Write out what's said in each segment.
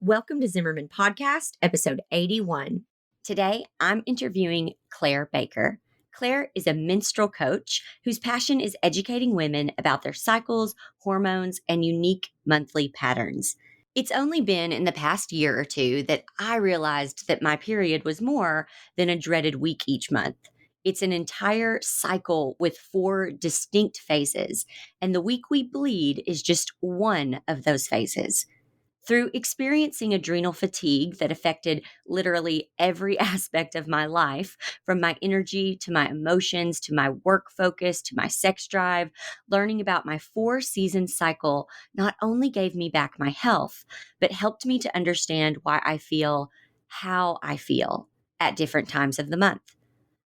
Welcome to Zimmerman Podcast, episode 81. Today, I'm interviewing Claire Baker. Claire is a menstrual coach whose passion is educating women about their cycles, hormones, and unique monthly patterns. It's only been in the past year or two that I realized that my period was more than a dreaded week each month. It's an entire cycle with 4 distinct phases, and the week we bleed is just one of those phases. Through experiencing adrenal fatigue that affected literally every aspect of my life, from my energy to my emotions to my work focus to my sex drive, learning about my 4-season cycle not only gave me back my health, but helped me to understand why I feel how I feel at different times of the month.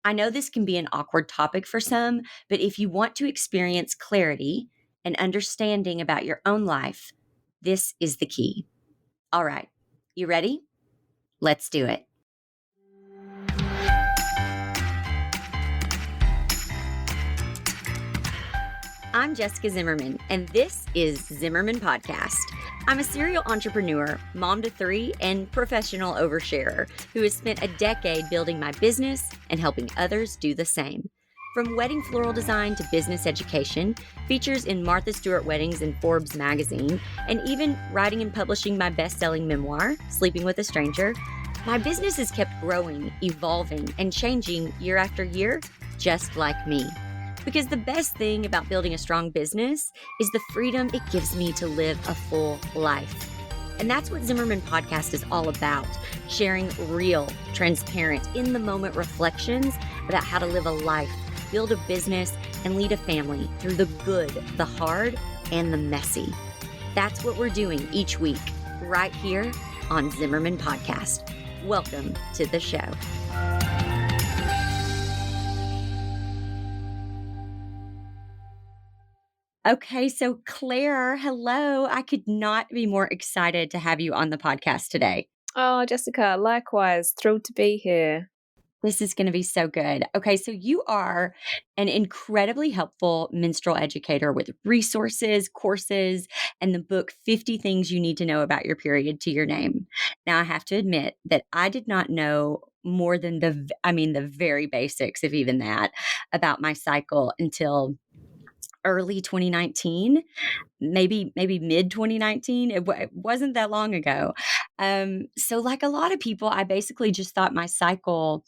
I know this can be an awkward topic for some, but if you want to experience clarity and understanding about your own life, this is the key. All right, you ready? Let's do it. I'm Jessica Zimmerman, and this is Zimmerman Podcast. I'm a serial entrepreneur, mom to 3, and professional oversharer who has spent a decade building my business and helping others do the same. From wedding floral design to business education, features in Martha Stewart Weddings and Forbes magazine, and even writing and publishing my best-selling memoir, Sleeping with a Stranger, my business has kept growing, evolving, and changing year after year, just like me. Because the best thing about building a strong business is the freedom it gives me to live a full life. And that's what Zimmerman Podcast is all about, sharing real, transparent, in-the-moment reflections about how to live a life, build a business, and lead a family through the good, the hard, and the messy. That's what we're doing each week, right here on Zimmerman Podcast. Welcome to the show. Okay, so Claire, hello. I could not be more excited to have you on the podcast today. Oh, Jessica, likewise. Thrilled to be here. This is going to be so good. Okay, so you are an incredibly helpful menstrual educator with resources, courses, and the book 50 Things You Need to Know About Your Period to your name. Now, I have to admit that I did not know more than the very basics, if even that, about my cycle until early 2019, maybe mid 2019. It wasn't that long ago. So like a lot of people, I basically just thought my cycle,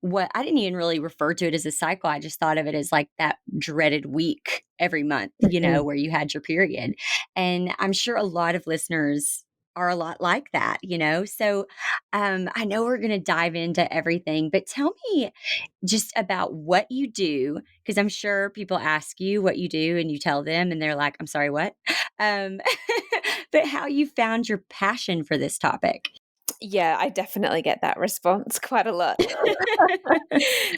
I didn't even really refer to it as a cycle. I just thought of it as like that dreaded week every month, where you had your period. And I'm sure a lot of listeners are a lot like that, So I know we're going to dive into everything, but tell me just about what you do, because I'm sure people ask you what you do and you tell them and they're like, I'm sorry, what? But how you found your passion for this topic. Yeah, I definitely get that response quite a lot,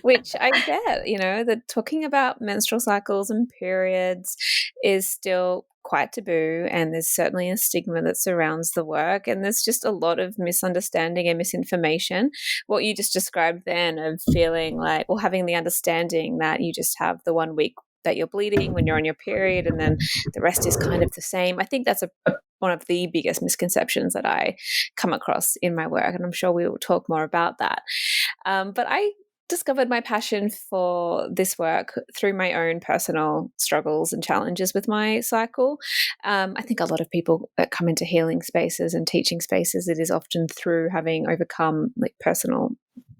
which I get, that talking about menstrual cycles and periods is still quite taboo, and there's certainly a stigma that surrounds the work, and there's just a lot of misunderstanding and misinformation. What you just described then of feeling like, or having the understanding that you just have the 1 week that you're bleeding when you're on your period and then the rest is kind of the same. I think that's one of the biggest misconceptions that I come across in my work, and I'm sure we will talk more about that. But I discovered my passion for this work through my own personal struggles and challenges with my cycle. I think a lot of people that come into healing spaces and teaching spaces, it is often through having overcome like personal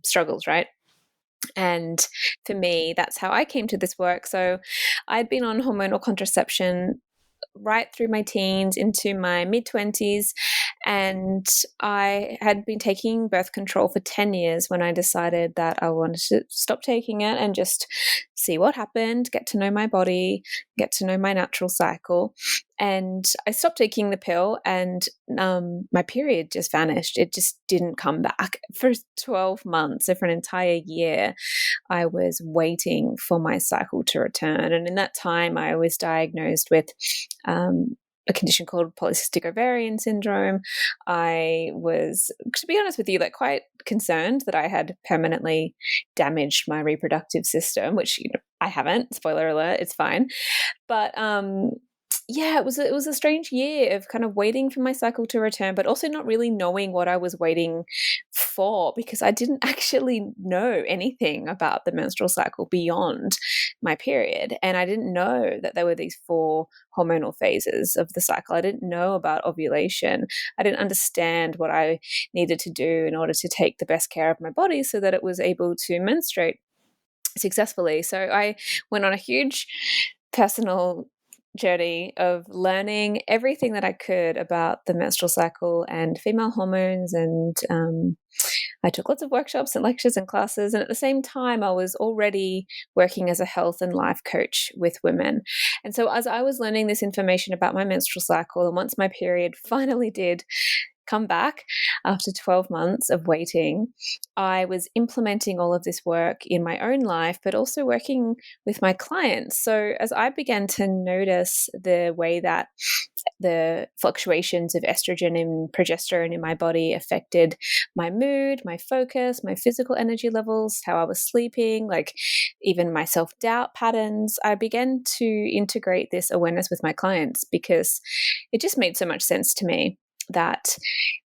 struggles, right? And for me, that's how I came to this work. So I'd been on hormonal contraception right through my teens into my mid-20s, and I had been taking birth control for 10 years when I decided that I wanted to stop taking it and just see what happened, get to know my body, get to know my natural cycle. And I stopped taking the pill, and my period just vanished. It just didn't come back for 12 months. So for an entire year, I was waiting for my cycle to return. And in that time, I was diagnosed with a condition called polycystic ovarian syndrome. I was, to be honest with you, like quite concerned that I had permanently damaged my reproductive system, which I haven't. Spoiler alert, it's fine. But Yeah, it was a strange year of kind of waiting for my cycle to return, but also not really knowing what I was waiting for, because I didn't actually know anything about the menstrual cycle beyond my period. And I didn't know that there were these 4 hormonal phases of the cycle. I didn't know about ovulation. I didn't understand what I needed to do in order to take the best care of my body so that it was able to menstruate successfully. So I went on a huge personal journey of learning everything that I could about the menstrual cycle and female hormones. And I took lots of workshops and lectures and classes. And at the same time, I was already working as a health and life coach with women. And so as I was learning this information about my menstrual cycle, and once my period finally did come back after 12 months of waiting, I was implementing all of this work in my own life, but also working with my clients. So as I began to notice the way that the fluctuations of estrogen and progesterone in my body affected my mood, my focus, my physical energy levels, how I was sleeping, like even my self-doubt patterns, I began to integrate this awareness with my clients because it just made so much sense to me that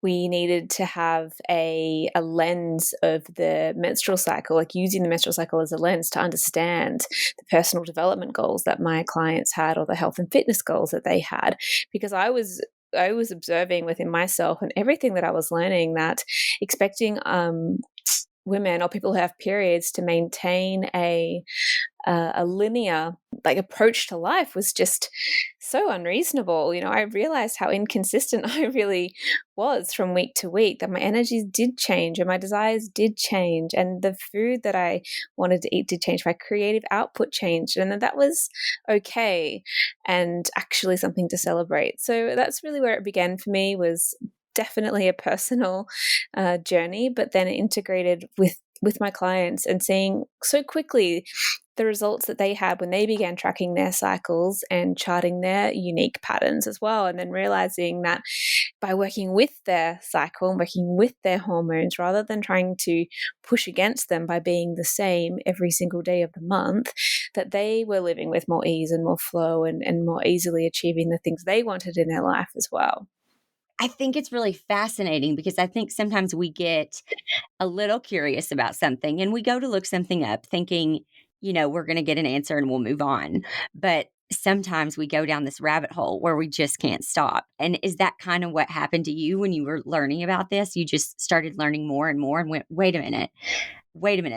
we needed to have a lens of the menstrual cycle, like using the menstrual cycle as a lens to understand the personal development goals that my clients had or the health and fitness goals that they had. Because I was observing within myself and everything that I was learning that expecting women or people who have periods to maintain a linear like approach to life was just so unreasonable. You know, I realized how inconsistent I really was from week to week, that my energies did change and my desires did change and the food that I wanted to eat did change, my creative output changed, and that was okay and actually something to celebrate. So that's really where it began for me, was definitely a personal journey, but then integrated with my clients and seeing so quickly the results that they had when they began tracking their cycles and charting their unique patterns as well. And then realizing that by working with their cycle and working with their hormones, rather than trying to push against them by being the same every single day of the month, that they were living with more ease and more flow and more easily achieving the things they wanted in their life as well. I think it's really fascinating because I think sometimes we get a little curious about something and we go to look something up thinking, we're going to get an answer and we'll move on. But sometimes we go down this rabbit hole where we just can't stop. And is that kind of what happened to you when you were learning about this? You just started learning more and more and went, wait a minute,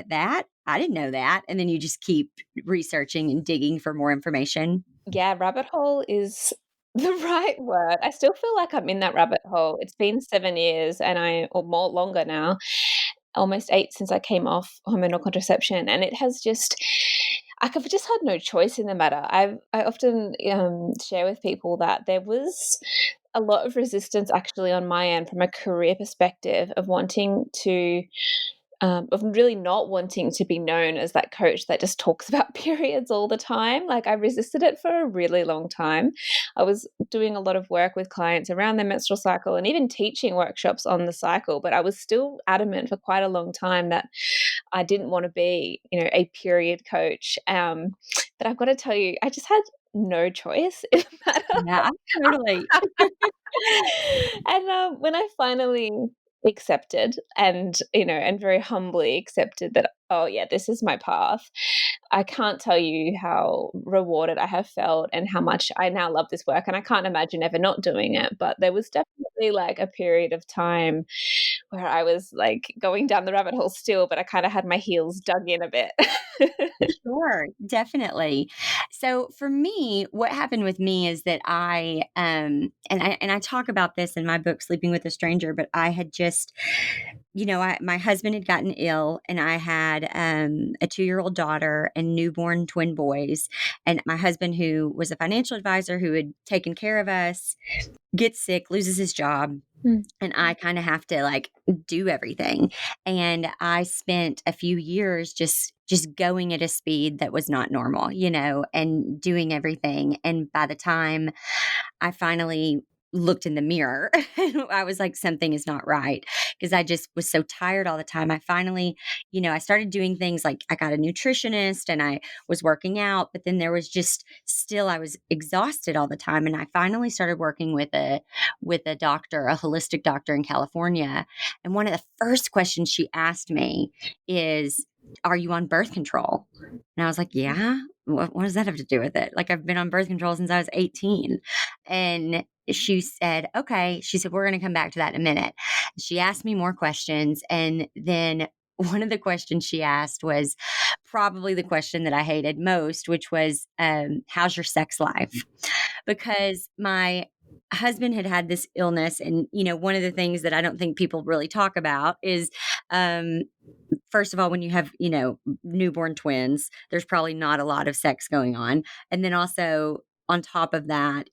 that? I didn't know that. And then you just keep researching and digging for more information. Yeah, rabbit hole is the right word. I still feel like I'm in that rabbit hole. It's been 7 years or more longer now, almost 8 since I came off hormonal contraception, and it has just I've just had no choice in the matter. I often share with people that there was a lot of resistance actually on my end from a career perspective of wanting to of really not wanting to be known as that coach that just talks about periods all the time. Like, I resisted it for a really long time. I was doing a lot of work with clients around their menstrual cycle and even teaching workshops on the cycle, but I was still adamant for quite a long time that I didn't want to be, a period coach. But I've got to tell you, I just had no choice in the matter. Yeah, totally. And when I finally accepted and very humbly accepted that, oh yeah, this is my path, I can't tell you how rewarded I have felt and how much I now love this work, and I can't imagine ever not doing it. But there was definitely like a period of time where I was like going down the rabbit hole still, but I kind of had my heels dug in a bit. Sure, definitely. So for me, what happened with me is that I talk about this in my book Sleeping with a Stranger, but I had just my husband had gotten ill and I had a 2-year-old daughter and newborn twin boys, and my husband, who was a financial advisor who had taken care of us, gets sick, loses his job, Mm. and I kind of have to like do everything. And I spent a few years just going at a speed that was not normal, and doing everything. And by the time I finally looked in the mirror, I was like, something is not right. because I just was so tired all the time. I finally, I started doing things like I got a nutritionist and I was working out, but then there was just still I was exhausted all the time. And I finally started working with a doctor, a holistic doctor in California. And one of the first questions she asked me is, are you on birth control? And I was like, yeah. What does that have to do with it? Like, I've been on birth control since I was 18. And she said, okay. She said, we're going to come back to that in a minute. She asked me more questions. And then one of the questions she asked was probably the question that I hated most, which was, how's your sex life? Because my husband had this illness. And, one of the things that I don't think people really talk about is, first of all, when you have, newborn twins, there's probably not a lot of sex going on. And then also, on top of that,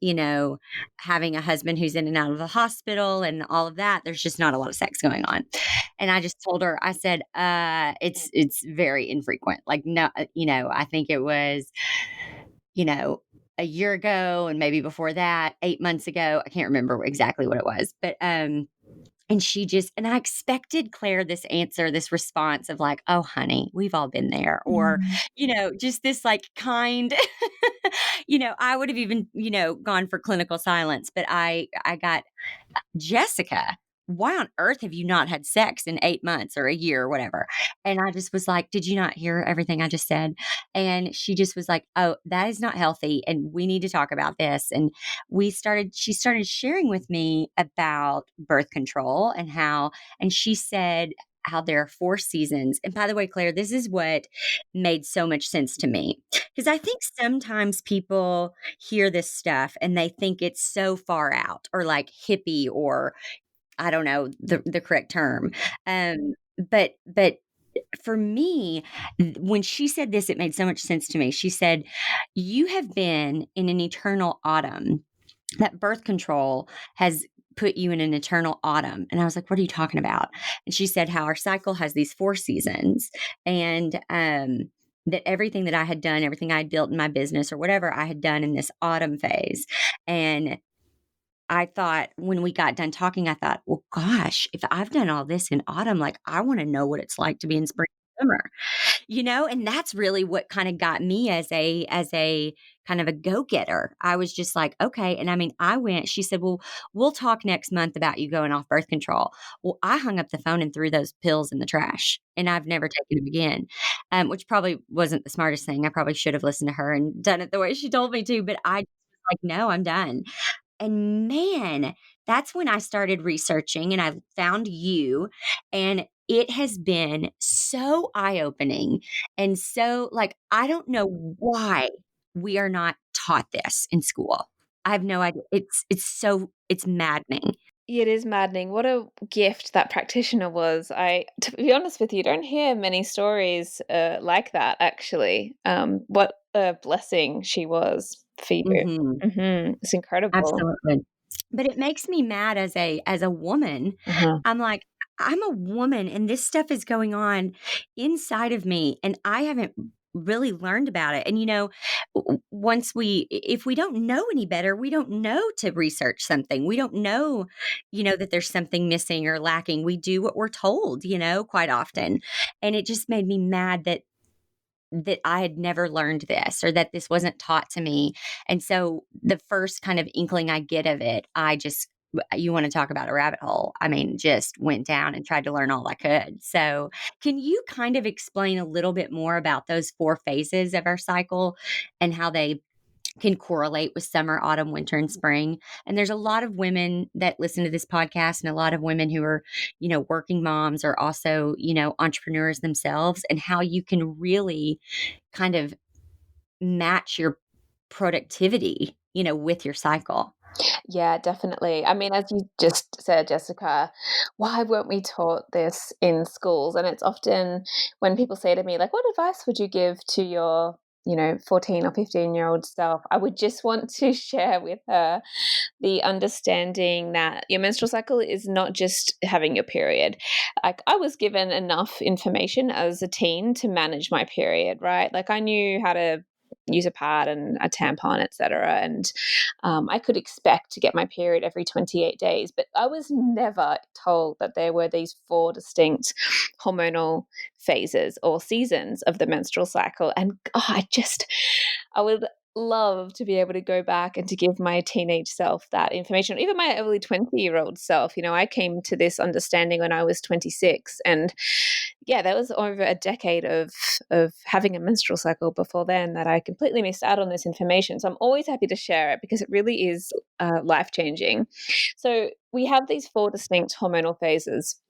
having a husband who's in and out of the hospital and all of that, there's just not a lot of sex going on. And I just told her, I said, it's very infrequent. Like, no, I think it was, a year ago and maybe before that, 8 months ago. I can't remember exactly what it was, but, and and I expected Claire this answer, this response of like, oh, honey, we've all been there. Or, Mm. just this like kind, I would have even, gone for clinical silence, but I got Jessica, why on earth have you not had sex in 8 months or a year or whatever? And I just was like, did you not hear everything I just said? And she just was like, oh, that is not healthy. And we need to talk about this. And she started sharing with me about birth control and she said, how there are 4 seasons. And by the way, Claire, this is what made so much sense to me. Because I think sometimes people hear this stuff and they think it's so far out or like hippie or I don't know the correct term. But for me, when she said this, it made so much sense to me. She said, you have been in an eternal autumn. That birth control has put you in an eternal autumn. And I was like, what are you talking about? And she said how our cycle has these 4 seasons and that everything that I had done, everything I had built in my business or whatever I had done in this autumn phase. And I thought when we got done talking, I thought, well, gosh, if I've done all this in autumn, like I want to know what it's like to be in spring and summer, and that's really what kind of got me as a kind of a go-getter. I was just like, okay. And I mean, she said, well, we'll talk next month about you going off birth control. Well, I hung up the phone and threw those pills in the trash and I've never taken them again. Which probably wasn't the smartest thing. I probably should have listened to her and done it the way she told me to, but I was like, no, I'm done. And man, that's when I started researching and I found you. And it has been so eye opening. And so, like, I don't know why we are not taught this in school. I have no idea. It's maddening. It is maddening. What a gift that practitioner was. To be honest with you, don't hear many stories like that, actually. What a blessing she was for you. Hmm. It's incredible. Absolutely. But it makes me mad as a woman. Uh-huh. I'm like, I'm a woman and this stuff is going on inside of me and I haven't really learned about it. And if we don't know any better, we don't know to research something. We don't know, that there's something missing or lacking. We do what we're told, quite often. And it just made me mad that I had never learned this or that this wasn't taught to me. And so the first kind of inkling I get of it, you want to talk about a rabbit hole. I mean, just went down and tried to learn all I could. So, can you kind of explain a little bit more about those 4 phases of our cycle and how they can correlate with summer, autumn, winter, and spring? And there's a lot of women that listen to this podcast and a lot of women who are, working moms or also, entrepreneurs themselves and how you can really kind of match your productivity, with your cycle. Yeah, definitely. I mean, as you just said, Jessica, why weren't we taught this in schools? And it's often when people say to me, like, what advice would you give to your 14 or 15-year-old self? I would just want to share with her the understanding that your menstrual cycle is not just having your period. Like, I was given enough information as a teen to manage my period, right? Like, I knew how to use a pad and a tampon, etc. And I could expect to get my period every 28 days, but I was never told that there were these 4 distinct hormonal phases or seasons of the menstrual cycle. And I would love to be able to go back and to give my teenage self that information, even my early 20-year-old self. I came to this understanding when I was 26, and yeah, that was over a decade of having a menstrual cycle before then that I completely missed out on this information. So I'm always happy to share it because it really is life-changing. So we have these 4 distinct hormonal phases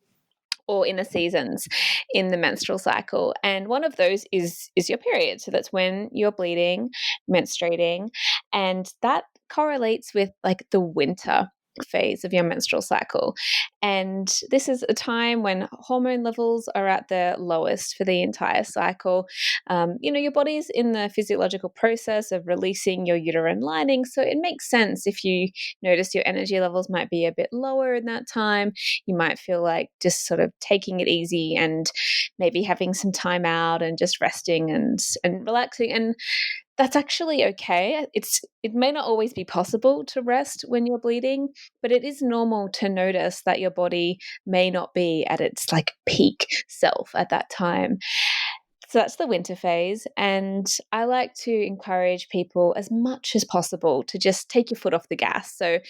or inner seasons in the menstrual cycle, and one of those is your period. So that's when you're bleeding, menstruating, and that correlates with like the winter phase of your menstrual cycle. And this is a time when hormone levels are at their lowest for the entire cycle. Your body's in the physiological process of releasing your uterine lining, so it makes sense if you notice your energy levels might be a bit lower in that time. You might feel like just sort of taking it easy and maybe having some time out and just resting and relaxing. And that's actually okay. It may not always be possible to rest when you're bleeding, but it is normal to notice that your body may not be at its like peak self at that time. So that's the winter phase. And I like to encourage people as much as possible to just take your foot off the gas. So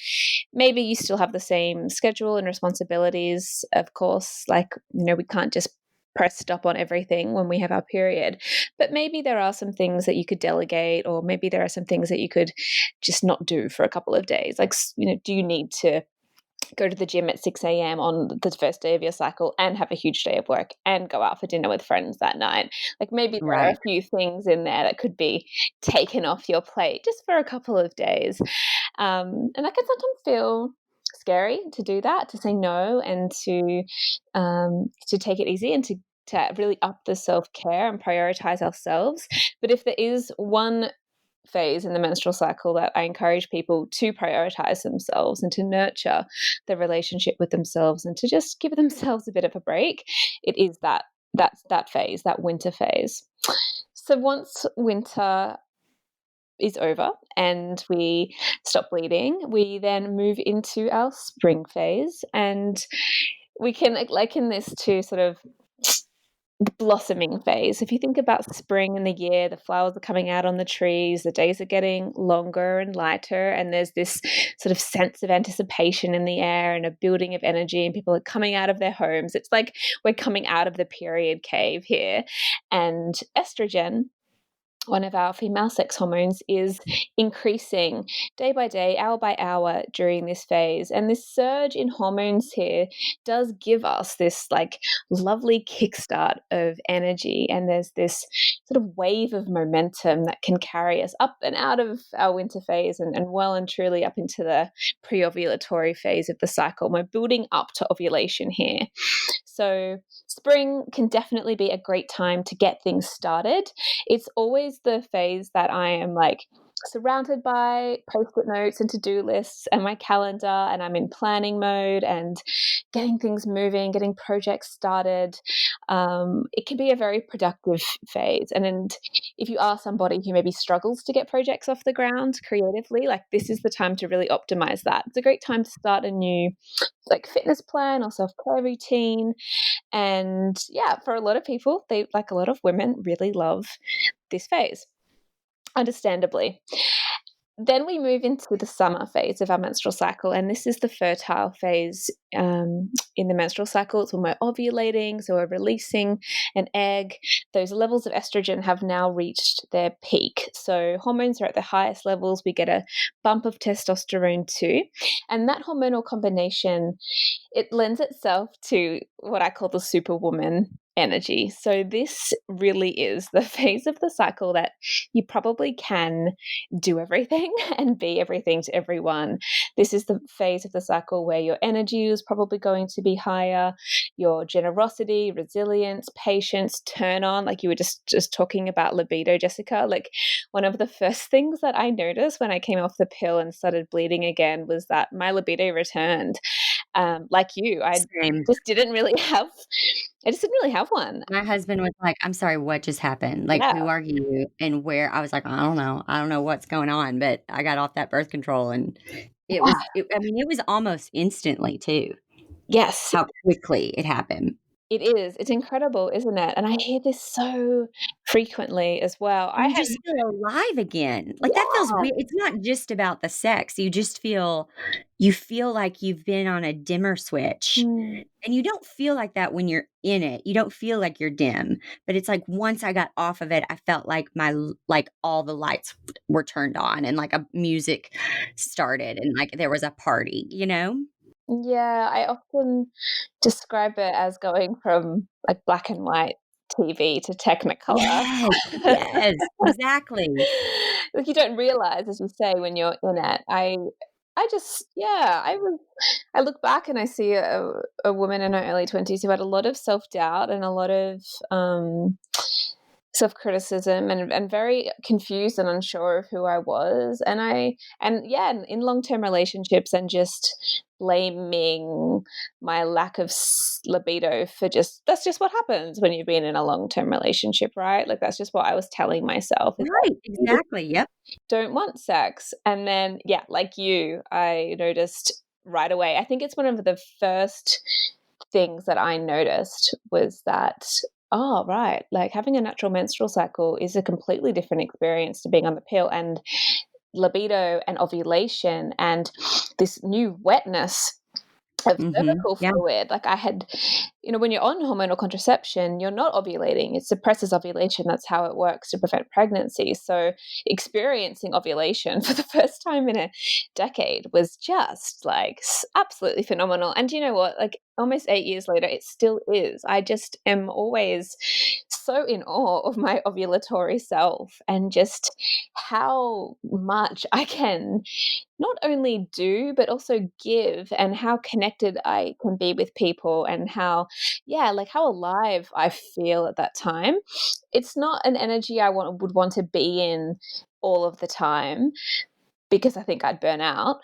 maybe you still have the same schedule and responsibilities, of course, like, we can't just press stop on everything when we have our period. But maybe there are some things that you could delegate, or maybe there are some things that you could just not do for a couple of days. Like, do you need to go to the gym at 6 a.m. on the first day of your cycle and have a huge day of work and go out for dinner with friends that night? Like, maybe there are Right. a few things in there that could be taken off your plate just for a couple of days. And that can sometimes feel scary to do that, to say no, and to take it easy and to really up the self-care and prioritize ourselves. But if there is one phase in the menstrual cycle that I encourage people to prioritize themselves and to nurture the relationship with themselves and to just give themselves a bit of a break, it is that phase, that winter phase. So once winter is over and we stop bleeding, we then move into our spring phase, and we can liken this to sort of the blossoming phase. If you think about spring in the year, the flowers are coming out on the trees, the days are getting longer and lighter, and there's this sort of sense of anticipation in the air and a building of energy, and people are coming out of their homes. It's like we're coming out of the period cave here. And estrogen, one of our female sex hormones, is increasing day by day, hour by hour during this phase. And this surge in hormones here does give us this like lovely kickstart of energy. And there's this sort of wave of momentum that can carry us up and out of our winter phase and well and truly up into the pre-ovulatory phase of the cycle. We're building up to ovulation here. So spring can definitely be a great time to get things started. It's always the phase that I am like surrounded by post-it notes and to-do lists and my calendar, and I'm in planning mode and getting things moving, getting projects started. It can be a very productive phase. And if you are somebody who maybe struggles to get projects off the ground creatively, like, this is the time to really optimize that. It's a great time to start a new like fitness plan or self-care routine. And yeah, for a lot of people, they, like a lot of women, really love this phase, understandably. Then we move into the summer phase of our menstrual cycle, and this is the fertile phase in the menstrual cycle. It's when we're ovulating, so we're releasing an egg. Those levels of estrogen have now reached their peak. So hormones are at the highest levels. We get a bump of testosterone too. And that hormonal combination, it lends itself to what I call the superwoman energy. So this really is the phase of the cycle that you probably can do everything and be everything to everyone. This is the phase of the cycle where your energy is probably going to be higher, your generosity, resilience, patience, turn on, like you were just talking about libido, Jessica. Like, one of the first things that I noticed when I came off the pill and started bleeding again was that my libido returned. Like you, Same. just didn't really have I just didn't really have one. My husband was like, "I'm sorry, what just happened? Like, Yeah. who are you and where?" I was like, "I don't know. I don't know what's going on, but I got off that birth control," and I mean, it was almost instantly too, Yes, how quickly it happened. it is. It's incredible, isn't it? And I hear this so frequently as well. I And you had just feel alive again. Like, that feels Yeah. weird. It's not just about the sex. You feel like you've been on a dimmer switch, Mm. and you don't feel like that when you're in it. You don't feel like you're dim, but it's like once I got off of it, I felt like like all the lights were turned on and like a music started and like there was a party, you know? Yeah, I often describe it as going from, like, black and white TV to Technicolor. Yes, yes, exactly. Like, you don't realize, as you say, when you're in it. I just yeah, I look back and I see a woman in her early 20s who had a lot of self-doubt and a lot of, self-criticism and very confused and unsure of who I was, and yeah, in long-term relationships and just blaming my lack of libido for just that's just what happens when you've been in a long-term relationship, right? Like, that's just what I was telling myself is that Right, you just exactly, yep. don't want sex. And then, yeah, like you, I noticed right away. I think it's one of the first things that I noticed was that, oh, right, like having a natural menstrual cycle is a completely different experience to being on the pill, and libido and ovulation and this new wetness of Mhm, cervical yeah, fluid. Like, I had, when you're on hormonal contraception, you're not ovulating. It suppresses ovulation. That's how it works to prevent pregnancy. So, experiencing ovulation for the first time in a decade was just like absolutely phenomenal. And you know what? Like, almost 8 years later, it still is. I just am always so in awe of my ovulatory self and just how much I can not only do but also give, and how connected I can be with people, and how yeah, like how alive I feel at that time. It's not an energy I would want to be in all of the time because I think I'd burn out,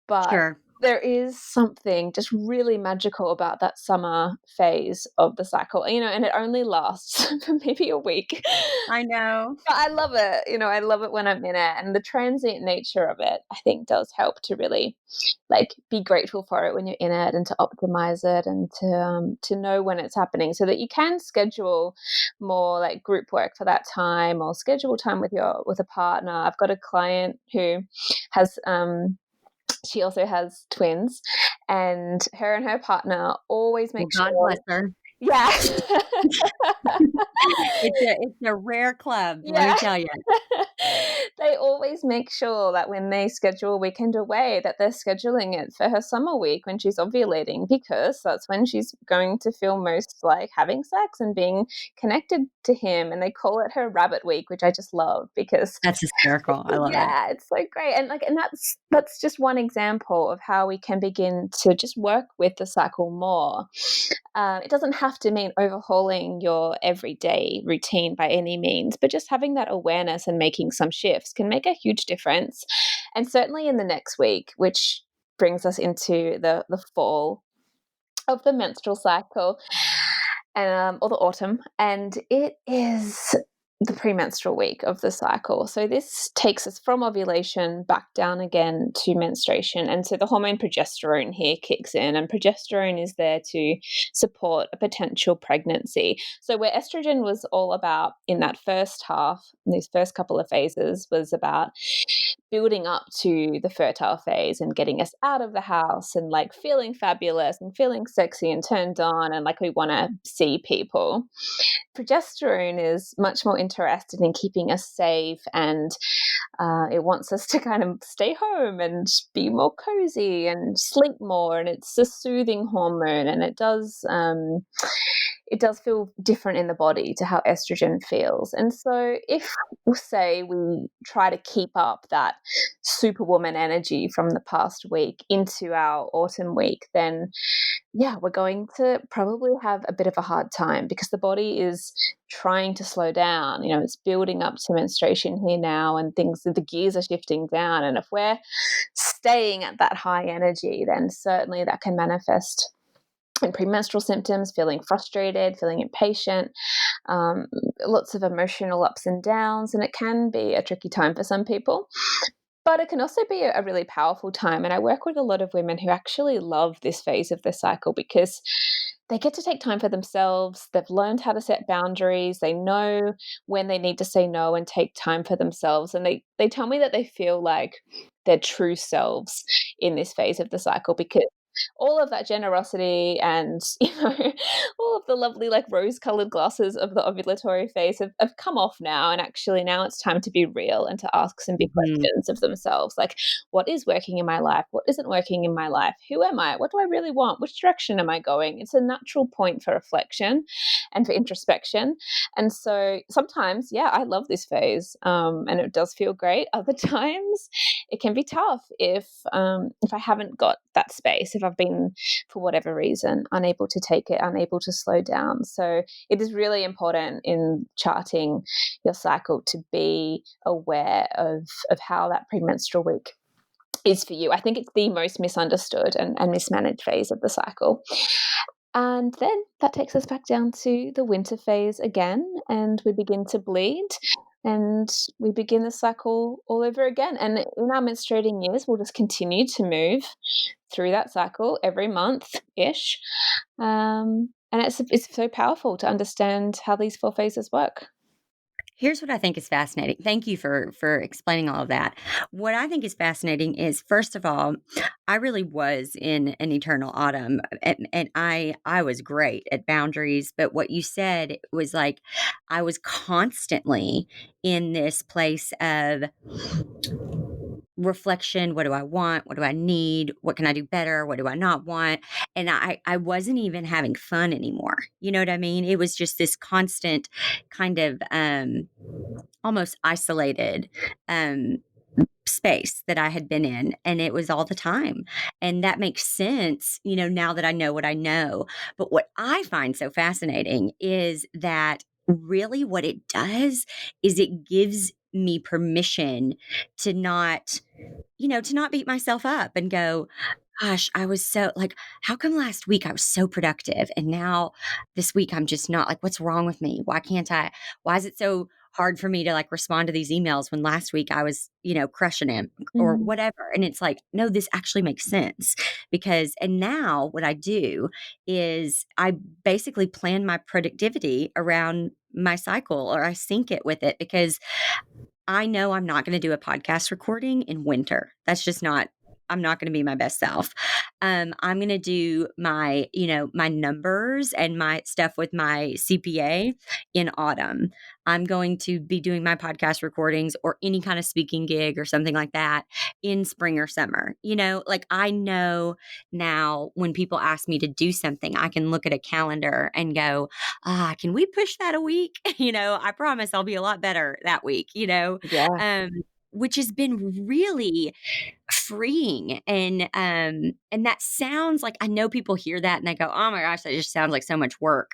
but sure. there is something just really magical about that summer phase of the cycle, and it only lasts for maybe a week. I know. But I love it, I love it when I'm in it, and the transient nature of it, I think, does help to really, like, be grateful for it when you're in it, and to optimize it, and to know when it's happening, so that you can schedule more like group work for that time, or schedule time with a partner. I've got a client who has she also has twins, and her partner always Well, make God bless sure. her. Yeah. It's a rare club, let me Yeah. tell you. They always make sure that when they schedule a weekend away, that they're scheduling it for her summer week when she's ovulating, because that's when she's going to feel most like having sex and being connected to him. And they call it her rabbit week, which I just love because That's hysterical, I love it. yeah, it's so great. And that's just one example of how we can begin to just work with the cycle more. It doesn't have to mean overhauling your everyday routine by any means, but just having that awareness and making some shifts can make a huge difference. And certainly in the next week, which brings us into the fall of the menstrual cycle, or the autumn, and it is the premenstrual week of the cycle. So this takes us from ovulation back down again to menstruation. And so the hormone progesterone here kicks in, and progesterone is there to support a potential pregnancy. So where estrogen was all about in that first half, in these first couple of phases, was about building up to the fertile phase and getting us out of the house and like feeling fabulous and feeling sexy and turned on and like we want to see people. Progesterone is much more interested in keeping us safe, and it wants us to kind of stay home and be more cozy and sleep more. And it's a soothing hormone, and it does feel different in the body to how estrogen feels. And so if, we'll say, we try to keep up that superwoman energy from the past week into our autumn week, then yeah, we're going to probably have a bit of a hard time because the body is trying to slow down. It's building up to menstruation here now, and the gears are shifting down. And if we're staying at that high energy, then certainly that can manifest in premenstrual symptoms, feeling frustrated, feeling impatient, um, lots of emotional ups and downs, and it can be a tricky time for some people. But it can also be a really powerful time. And I work with a lot of women who actually love this phase of the cycle because they get to take time for themselves. They've learned how to set boundaries. They know when they need to say no and take time for themselves. And they tell me that they feel like their true selves in this phase of the cycle because all of that generosity and all of the lovely like rose colored glasses of the ovulatory phase have come off now, and actually now it's time to be real and to ask some big Mhm. questions of themselves, like what is working in my life, what isn't working in my life, who am I, what do I really want, which direction am I going. It's a natural point for reflection and for introspection. And so sometimes, yeah, I love this phase, and it does feel great. Other times it can be tough if I haven't got that space, if I've been, for whatever reason, unable to take it, unable to slow down. So it is really important in charting your cycle to be aware of how that premenstrual week is for you. I think it's the most misunderstood and mismanaged phase of the cycle. And then that takes us back down to the winter phase again, and we begin to bleed and we begin the cycle all over again. And in our menstruating years, we'll just continue to move through that cycle every month ish. And it's so powerful to understand how these 4 phases work. Here's what I think is fascinating. Thank you for explaining all of that. What I think is fascinating is, first of all, I really was in an eternal autumn, and I was great at boundaries. But what you said was like I was constantly in this place of reflection. What do I want? What do I need? What can I do better? What do I not want? And I wasn't even having fun anymore. You know what I mean? It was just this constant kind of almost isolated um space that I had been in, and it was all the time. And that makes sense, now that I know what I know. But what I find so fascinating is that really what it does is it gives me permission to not to not beat myself up and go, gosh, I was so like, how come last week I was so productive and now this week I'm just not, like, what's wrong with me? Why can't I? Why is it so hard for me to like respond to these emails when last week I was, crushing him or Mhm. whatever? And it's like, no, this actually makes sense and now what I do is I basically plan my productivity around my cycle, or I sync it with it, because I know I'm not going to do a podcast recording in winter. That's just not, I'm not going to be my best self. I'm going to do my, my numbers and my stuff with my CPA in autumn. I'm going to be doing my podcast recordings or any kind of speaking gig or something like that in spring or summer. Like I know now when people ask me to do something, I can look at a calendar and go, can we push that a week? I promise I'll be a lot better that week, Yeah. um, which has been really freeing. And that sounds like, I know people hear that and they go, oh my gosh, that just sounds like so much work.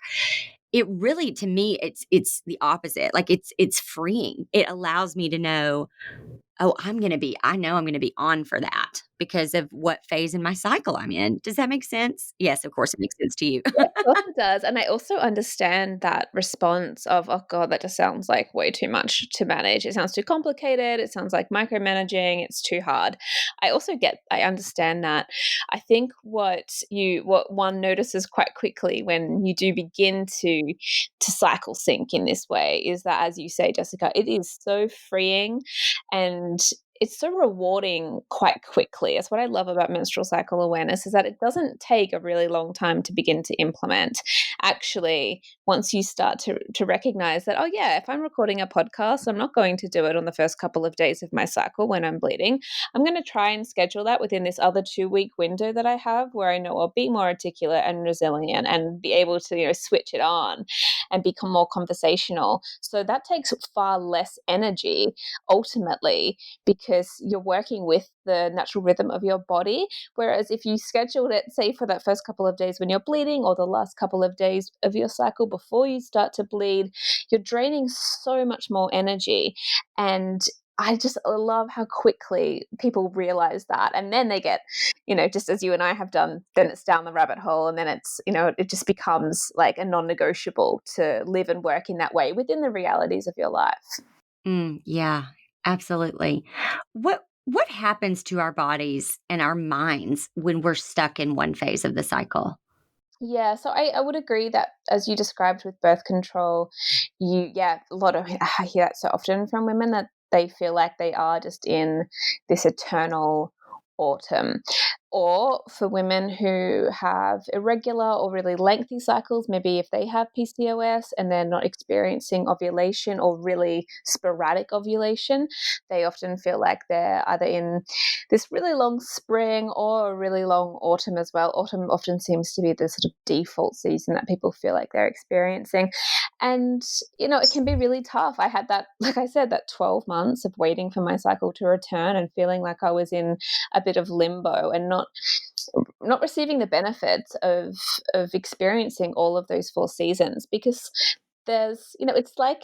It really, to me, it's the opposite. Like it's freeing. It allows me to know, oh, I know I'm going to be on for that because of what phase in my cycle I'm in. Does that make sense? Yes, of course it makes sense to you. Yeah, of course it does. And I also understand that response of, oh God, that just sounds like way too much to manage. It sounds too complicated. It sounds like micromanaging. It's too hard. I understand that. I think what one notices quite quickly when you do begin to cycle sync in this way is that, as you say, Jessica, it is so freeing and it's so rewarding quite quickly. It's what I love about menstrual cycle awareness is that it doesn't take a really long time to begin to implement. Actually, once you start to recognize that, oh yeah, if I'm recording a podcast, I'm not going to do it on the first couple of days of my cycle when I'm bleeding. I'm going to try and schedule that within this other 2-week window that I have where I know I'll be more articulate and resilient and be able to, switch it on and become more conversational. So that takes far less energy ultimately because you're working with the natural rhythm of your body. Whereas if you scheduled it, say, for that first couple of days when you're bleeding or the last couple of days of your cycle before you start to bleed, you're draining so much more energy. And I just love how quickly people realize that. And then they get, just as you and I have done, then it's down the rabbit hole. And then it's, it just becomes like a non negotiable to live and work in that way within the realities of your life. Yeah, absolutely. What happens to our bodies and our minds when we're stuck in one phase of the cycle? Yeah, so I would agree that as you described with birth control, a lot of I hear that so often from women that they feel like they are just in this eternal autumn. Or for women who have irregular or really lengthy cycles, maybe if they have PCOS and they're not experiencing ovulation or really sporadic ovulation, they often feel like they're either in this really long spring or a really long autumn as well. Autumn often seems to be the sort of default season that people feel like they're experiencing. And, it can be really tough. I had that, like I said, that 12 months of waiting for my cycle to return and feeling like I was in a bit of limbo and not receiving the benefits of experiencing all of those 4 seasons, because it's like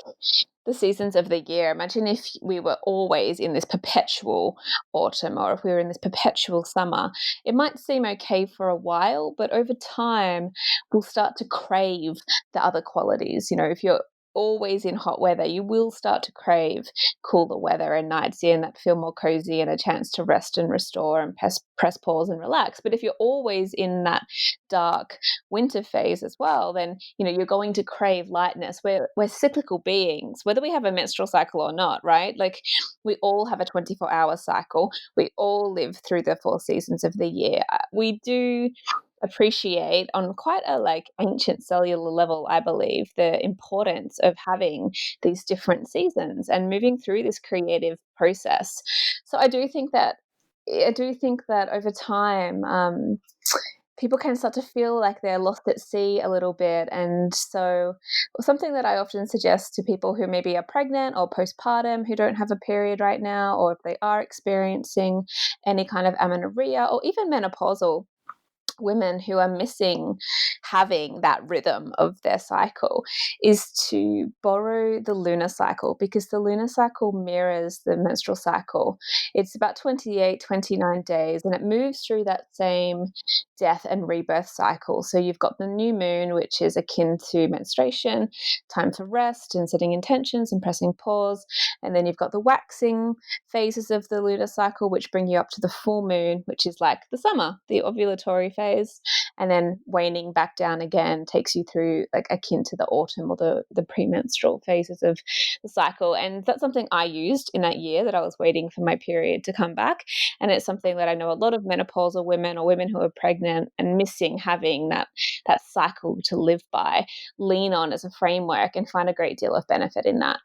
the seasons of the year. Imagine if we were always in this perpetual autumn, or if we were in this perpetual summer. It might seem okay for a while, but over time, we'll start to crave the other qualities. If you're always in hot weather, you will start to crave cooler weather and nights in that feel more cozy and a chance to rest and restore and press pause and relax. But if you're always in that dark winter phase as well, then you're going to crave lightness. We're cyclical beings, whether we have a menstrual cycle or not, right? Like, we all have a 24-hour cycle. We all live through the 4 seasons of the year. We do appreciate on quite a ancient cellular level, I believe, the importance of having these different seasons and moving through this creative process. So I do think that over time, people can start to feel like they're lost at sea a little bit. And so, something that I often suggest to people who maybe are pregnant or postpartum, who don't have a period right now, or if they are experiencing any kind of amenorrhea or even menopausal women who are missing having that rhythm of their cycle, is to borrow the lunar cycle, because the lunar cycle mirrors the menstrual cycle. It's about 28, 29 days, and it moves through that same death and rebirth cycle. So you've got the new moon, which is akin to menstruation, time for rest and setting intentions and pressing pause. And then you've got the waxing phases of the lunar cycle, which bring you up to the full moon, which is like the summer, the ovulatory phase. And then waning back down again takes you through like akin to the autumn or the premenstrual phases of the cycle. And that's something I used in that year that I was waiting for my period to come back. And it's something that I know a lot of menopausal women or women who are pregnant and missing having that cycle to live by lean on as a framework and find a great deal of benefit in that.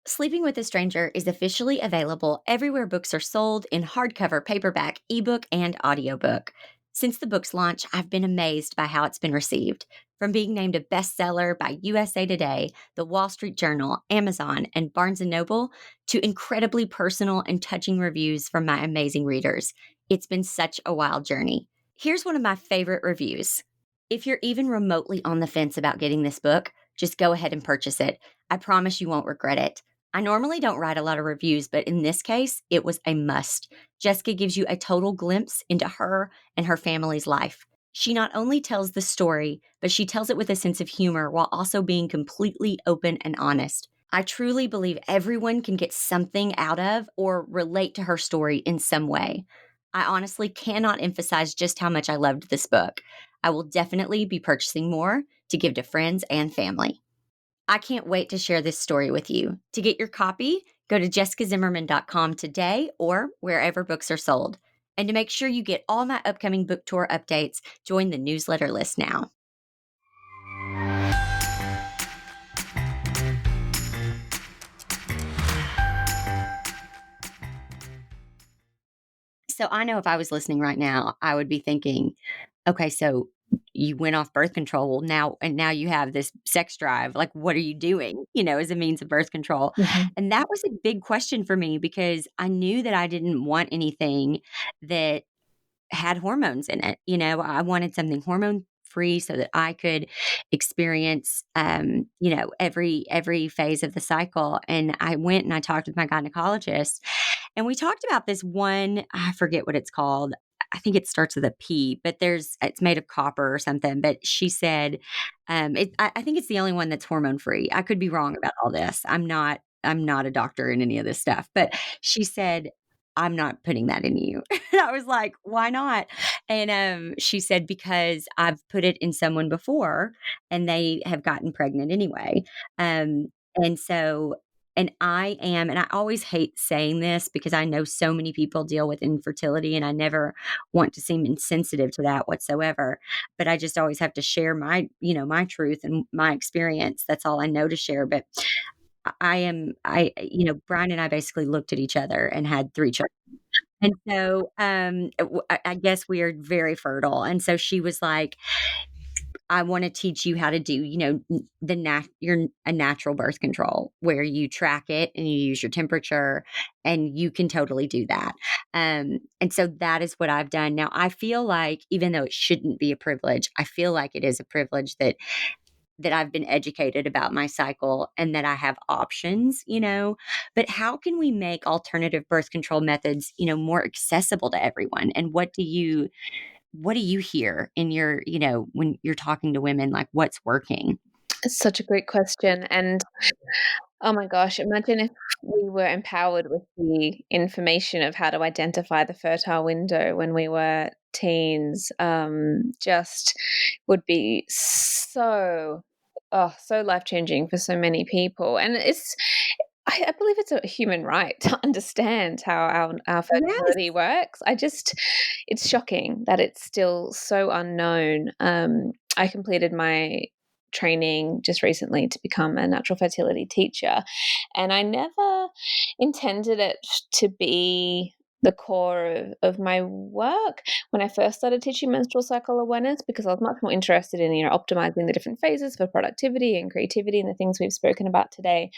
Sleeping with a Stranger is officially available everywhere books are sold in hardcover, paperback, ebook, and audiobook. Since the book's launch, I've been amazed by how it's been received. From being named a bestseller by USA Today, the Wall Street Journal, Amazon, and Barnes & Noble, to incredibly personal and touching reviews from my amazing readers. It's been such a wild journey. Here's one of my favorite reviews. If you're even remotely on the fence about getting this book, just go ahead and purchase it. I promise you won't regret it. I normally don't write a lot of reviews, but in this case, it was a must. Jessica gives you a total glimpse into her and her family's life. She not only tells the story, but she tells it with a sense of humor while also being completely open and honest. I truly believe everyone can get something out of or relate to her story in some way. I honestly cannot emphasize just how much I loved this book. I will definitely be purchasing more to give to friends and family. I can't wait to share this story with you. To get your copy, go to jessicazimmerman.com today or wherever books are sold. And to make sure you get all my upcoming book tour updates, join the newsletter list now. So I know if I was listening right now, I would be thinking, okay, so you went off birth control now, and now you have this sex drive. Like, what are you doing, as a means of birth control? Mhm. And that was a big question for me because I knew that I didn't want anything that had hormones in it. I wanted something hormone free so that I could experience, every phase of the cycle. And I went and I talked with my gynecologist, and we talked about this one. I forget what it's called. I think it starts with a P, but it's made of copper or something. But she said, I think it's the only one that's hormone free. I could be wrong about all this. I'm not a doctor in any of this stuff, but she said, I'm not putting that in you. And I was like, why not? And she said, because I've put it in someone before and they have gotten pregnant anyway. And so, and I always hate saying this because I know so many people deal with infertility, and I never want to seem insensitive to that whatsoever. But I just always have to share my truth and my experience. That's all I know to share. But Brian and I basically looked at each other and had 3 children. And so, I guess we are very fertile. And so she was like, I want to teach you how to do, a natural birth control where you track it and you use your temperature, and you can totally do that. And so that is what I've done. Now, I feel like, even though it shouldn't be a privilege, I feel like it is a privilege that I've been educated about my cycle and that I have options. But how can we make alternative birth control methods, more accessible to everyone? And what do you hear in when you're talking to women, like what's working? It's such a great question. And oh my gosh, imagine if we were empowered with the information of how to identify the fertile window when we were teens. Just would be so life changing for so many people. And I believe it's a human right to understand how our Yes. fertility works. It's shocking that it's still so unknown. I completed my training just recently to become a natural fertility teacher, and I never intended it to be the core of my work when I first started teaching menstrual cycle awareness, because I was much more interested in optimizing the different phases for productivity and creativity and the things we've spoken about today.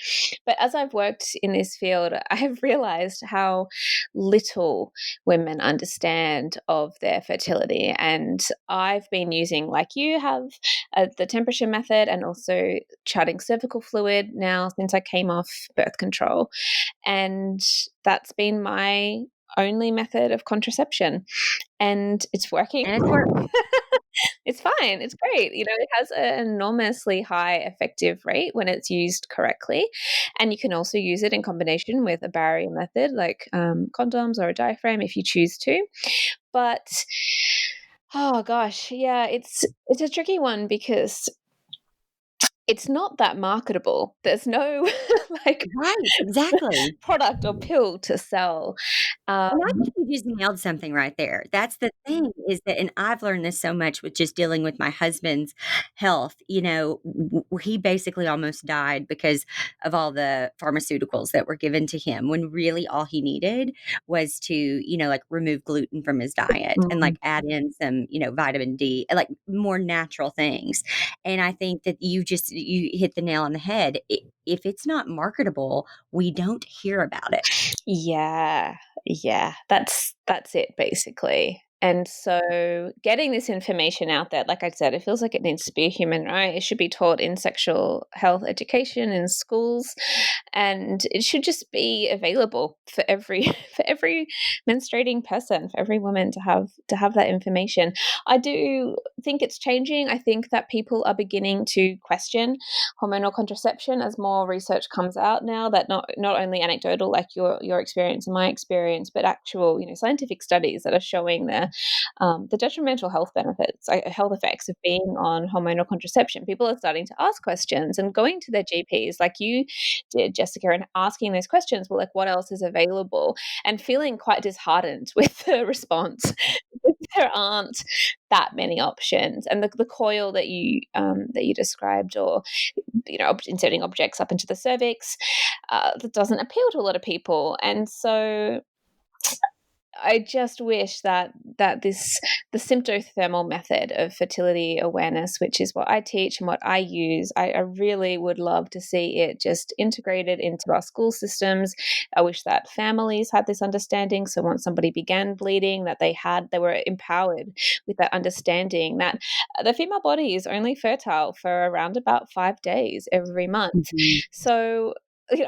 But as I've worked in this field, I have realized how little women understand of their fertility. And I've been using, like you have, the temperature method, and also charting cervical fluid now since I came off birth control. And that's been my only method of contraception. And it's working. And it's work. It's fine. It's great. It has an enormously high effective rate when it's used correctly. And you can also use it in combination with a barrier method like condoms or a diaphragm if you choose to. But oh gosh, yeah, it's a tricky one because it's not that marketable. There's no like Right, exactly. product or pill to sell. And I Um, think you just nailed something right there. That's the thing, is that, and I've learned this so much with just dealing with my husband's health. He basically almost died because of all the pharmaceuticals that were given to him, when really all he needed was to, like remove gluten from his diet and like mm, add in some, vitamin D, like more natural things. And I think that you hit the nail on the head. If it's not marketable, we don't hear about it. yeah, yeah, that's it basically. And so getting this information out there, like I said, it feels like it needs to be a human right. It should be taught in sexual health education in schools, and it should just be available for every for every menstruating person, for every woman to have that information. I do think it's changing. I think that people are beginning to question hormonal contraception as more research comes out now, that not only anecdotal like your experience and my experience, but actual scientific studies that are showing the detrimental health benefits, health effects of being on hormonal contraception. People are starting to ask questions and going to their GPs like you did, Jessica, and asking those questions. Well, like, what else is available? And feeling quite disheartened with the response. There aren't that many options, and the coil that you described, or inserting objects up into the cervix, that doesn't appeal to a lot of people. And so I just wish that the symptothermal method of fertility awareness, which is what I teach and what I use, I really would love to see it just integrated into our school systems. I wish that families had this understanding. So once somebody began bleeding, that they were empowered with that understanding that the female body is only fertile for around about 5 days every month. Mhm. So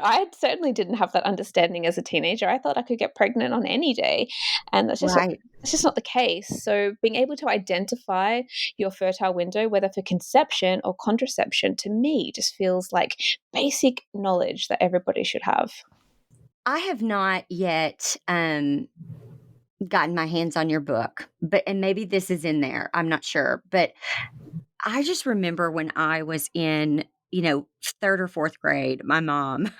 I certainly didn't have that understanding as a teenager. I thought I could get pregnant on any day, and Right. that's just not the case. So being able to identify your fertile window, whether for conception or contraception, to me just feels like basic knowledge that everybody should have. I have not yet gotten my hands on your book, but and maybe this is in there. I'm not sure, but I just remember when I was in, 3rd or 4th grade, my mom,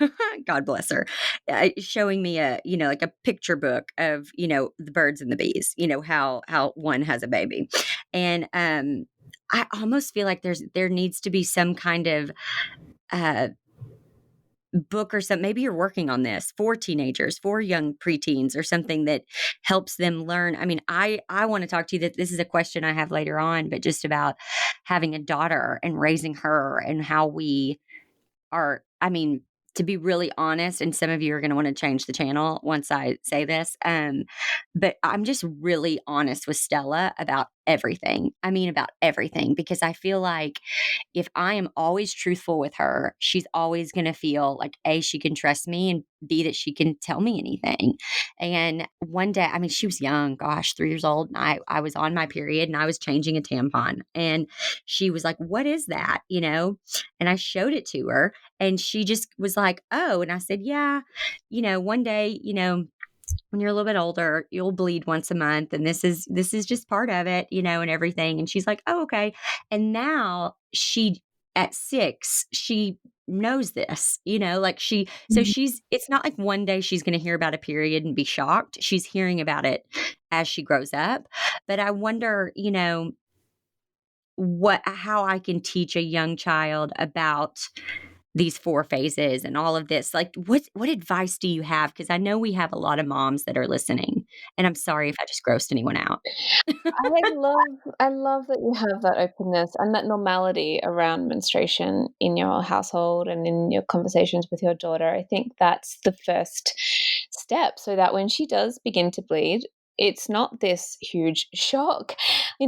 God bless her, showing me like a picture book of, the birds and the bees, how one has a baby. And I almost feel like there needs to be some kind of uh book or something. Maybe you're working on this for teenagers, for young preteens or something that helps them learn. I mean, I want to talk to you that this is a question I have later on, but just about having a daughter and raising her and how we are, I mean, to be really honest, and some of you are gonna wanna change the channel once I say this, but I'm just really honest with Stella about everything. I mean, about everything, because I feel like if I am always truthful with her, she's always gonna feel like, A, she can trust me, and B, that she can tell me anything. And one day, I mean, she was young, gosh, 3 years old, and I was on my period, and I was changing a tampon, and she was like, "What is that?" And I showed it to her, and she just was like, "Oh," and I said, "Yeah, one day, when you're a little bit older, you'll bleed once a month, and this is just part of it, and everything." And she's like, "Oh, okay." And now she at 6, she knows this, like so Mhm. she's it's not like one day she's going to hear about a period and be shocked. She's hearing about it as she grows up. But I wonder, what how I can teach a young child about these 4 phases and all of this. Like, what advice do you have? Because I know we have a lot of moms that are listening, and I'm sorry if I just grossed anyone out. I love that you have that openness and that normality around menstruation in your household and in your conversations with your daughter. I think that's the first step so that when she does begin to bleed, it's not this huge shock.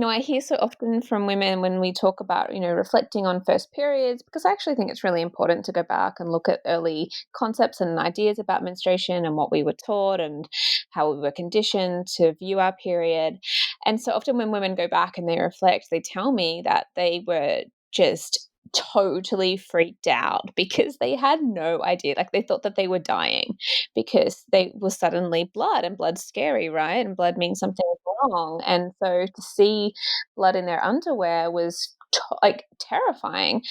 I hear so often from women when we talk about, reflecting on first periods, because I actually think it's really important to go back and look at early concepts and ideas about menstruation and what we were taught and how we were conditioned to view our period. And so often when women go back and they reflect, they tell me that they were just totally freaked out because they had no idea. Like they thought that they were dying because they were suddenly blood, and blood's scary, right? And blood means something is wrong. And so to see blood in their underwear was like terrifying.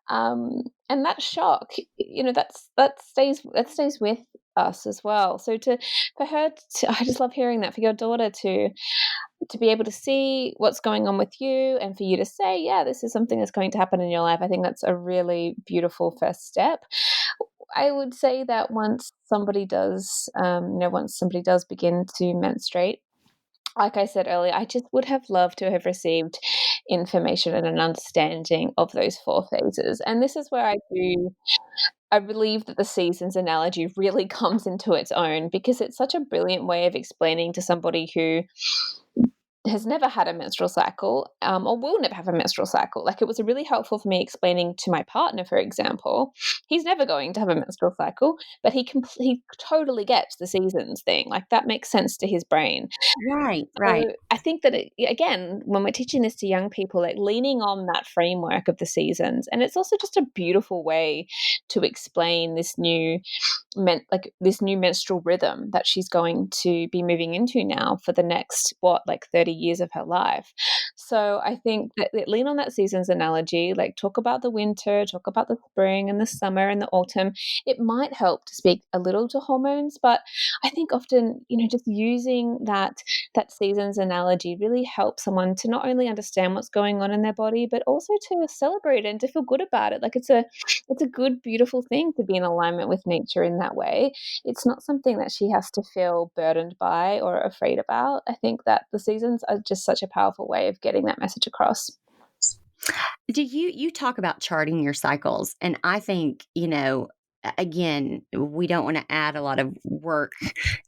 And that shock, that stays with us as well. So to for her to, I just love hearing that, for your daughter to be able to see what's going on with you and for you to say, yeah, this is something that's going to happen in your life. I think that's a really beautiful first step. I would say that once somebody does begin to menstruate, like I said earlier, I just would have loved to have received information and an understanding of those 4 phases. And this is where I believe that the seasons analogy really comes into its own, because it's such a brilliant way of explaining to somebody who has never had a menstrual cycle, or will never have a menstrual cycle. Like, it was really helpful for me explaining to my partner, for example, he's never going to have a menstrual cycle, but he totally gets the seasons thing. Like, that makes sense to his brain. Right, right. So I think that again, when we're teaching this to young people, like leaning on that framework of the seasons, and it's also just a beautiful way to explain this new menstrual rhythm that she's going to be moving into now for the next, what, like 30 years of her life. So I think that lean on that seasons analogy, like talk about the winter, talk about the spring and the summer and the autumn. It might help to speak a little to hormones, but I think often, just using that that seasons analogy really helps someone to not only understand what's going on in their body, but also to celebrate and to feel good about it. Like it's a good, beautiful thing to be in alignment with nature in that way. It's not something that she has to feel burdened by or afraid about. I think that the seasons are just such a powerful way of getting that message across. Do you talk about charting your cycles? And I think, again, we don't want to add a lot of work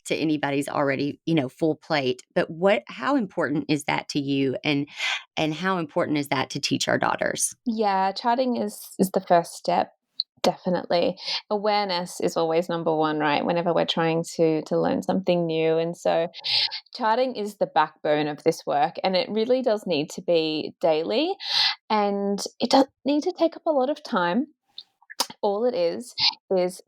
to anybody's already, full plate, but how important is that to you, and how important is that to teach our daughters? Yeah, charting is the first step. Definitely. Awareness is always number one, right? Whenever we're trying to learn something new. And so charting is the backbone of this work, and it really does need to be daily, and it does need to take up a lot of time. All it is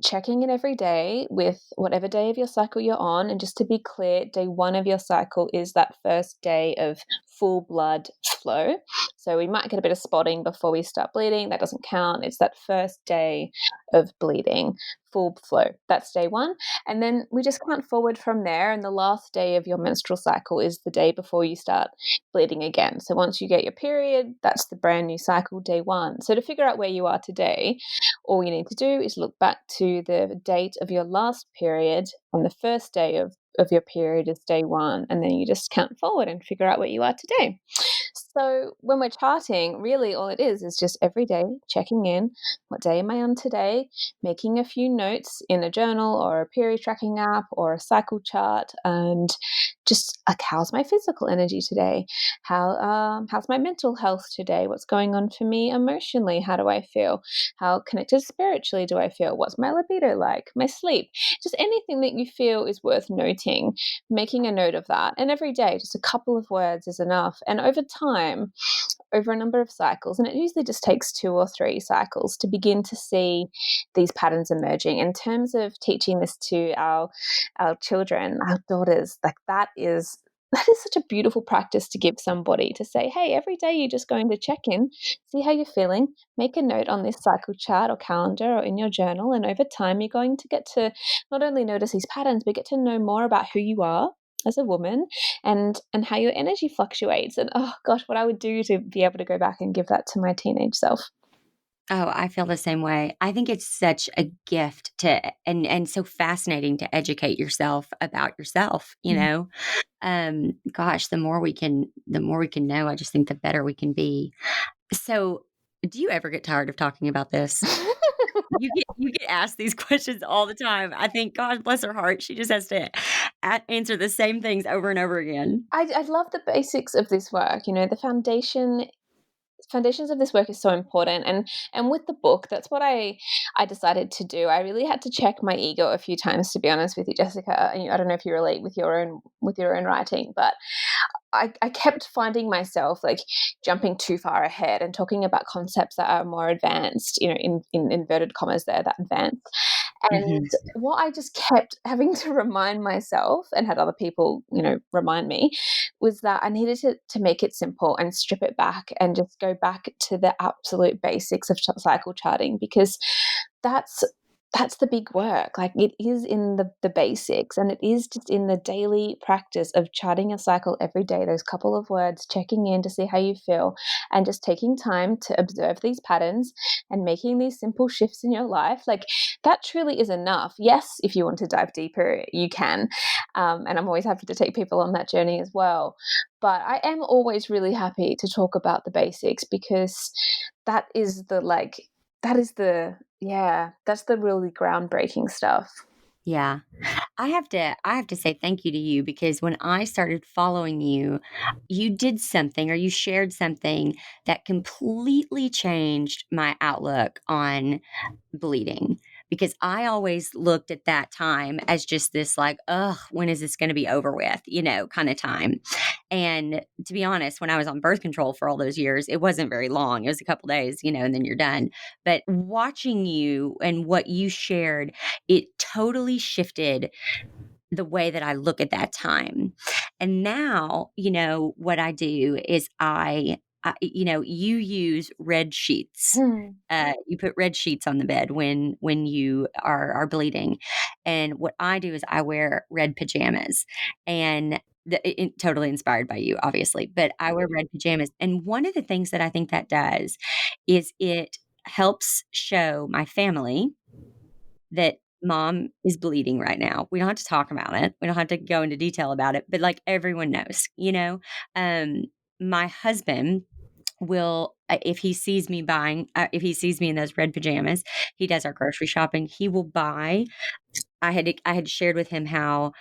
checking in every day with whatever day of your cycle you're on. And just to be clear, day one of your cycle is that first day of full blood flow. So we might get a bit of spotting before we start bleeding. That doesn't count. It's that first day of bleeding, full flow. That's day one. And then we just count forward from there. And the last day of your menstrual cycle is the day before you start bleeding again. So once you get your period, that's the brand new cycle, day one. So to figure out where you are today, all you need to do is look back to the date of your last period on the first day of your period is day one, and then you just count forward and figure out where you are today. So when we're charting, really all it is just every day checking in. What day am I on today? Making a few notes in a journal or a period tracking app or a cycle chart, and just like, how's my physical energy today? How's my mental health today? What's going on for me emotionally? How do I feel? How connected spiritually do I feel? What's my libido like? My sleep? Just anything that you feel is worth noting, making a note of that. And every day, just a couple of words is enough. And over time, over a number of cycles, and it usually just takes 2 or 3 cycles to begin to see these patterns emerging. In terms of teaching this to our children, our daughters, like that is such a beautiful practice to give somebody, to say, hey, every day you're just going to check in, see how you're feeling, make a note on this cycle chart or calendar or in your journal. And over time, you're going to get to not only notice these patterns, but get to know more about who you are as a woman, and how your energy fluctuates. And oh gosh, what I would do to be able to go back and give that to my teenage self. Oh, I feel the same way. I think it's such a gift and so fascinating to educate yourself about yourself. Gosh, the more we can know, I just think the better we can be. So, do you ever get tired of talking about this? You get asked these questions all the time. I think, God bless her heart, she just has to answer the same things over and over again. I love the basics of this work. The foundations of this work is so important, and with the book, that's what I decided to do. I really had to check my ego a few times, to be honest with you, Jessica. I don't know if you relate with your own writing, but I kept finding myself like jumping too far ahead and talking about concepts that are more advanced, in inverted commas there, that advanced. And Mhm. what I just kept having to remind myself, and had other people, remind me, was that I needed to make it simple and strip it back and just go back to the absolute basics of cycle charting, because that's that's the big work. Like, it is in the basics, and it is just in the daily practice of charting a cycle every day, those couple of words, checking in to see how you feel, and just taking time to observe these patterns and making these simple shifts in your life. Like, that truly is enough. Yes, if you want to dive deeper, you can. And I'm always happy to take people on that journey as well. But I am always really happy to talk about the basics, because that is the like, yeah, that's the really groundbreaking stuff. Yeah. I have to say thank you to you, because when I started following you, you did something, or you shared something that completely changed my outlook on bleeding, because I always looked at that time as just this, like, ugh, when is this going to be over with, kind of time. And to be honest, when I was on birth control for all those years, it wasn't very long. It was a couple days, and then you're done. But watching you and what you shared, it totally shifted the way that I look at that time. And now, what I do is you use red sheets. Hmm. You put red sheets on the bed when you are bleeding. And what I do is I wear red pajamas. And totally inspired by you, obviously, but I wear red pajamas, and one of the things that I think that does is it helps show my family that mom is bleeding right now. We don't have to talk about it. We don't have to go into detail about it, but, like, everyone knows, you know? Um, my husband will, if he sees me if he sees me in those red pajamas, he does our grocery shopping, he will buy. I had shared with him how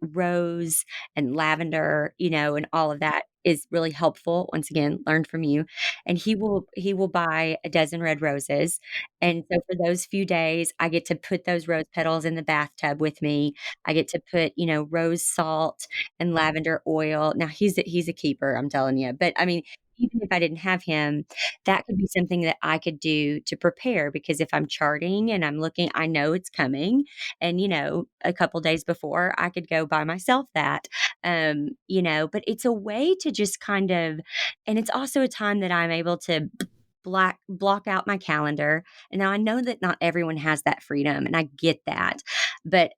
rose and lavender, and all of that is really helpful. Once again, learned from you. And he will buy a dozen red roses. And so for those few days, I get to put those rose petals in the bathtub with me. I get to put, rose salt and lavender oil. Now he's a keeper, I'm telling you. But I mean, even if I didn't have him, that could be something that I could do to prepare, because if I'm charting and I'm looking, I know it's coming, and, a couple days before, I could go buy myself that, but it's a way to just kind of, and it's also a time that I'm able to block out my calendar. And now I know that not everyone has that freedom, and I get that. But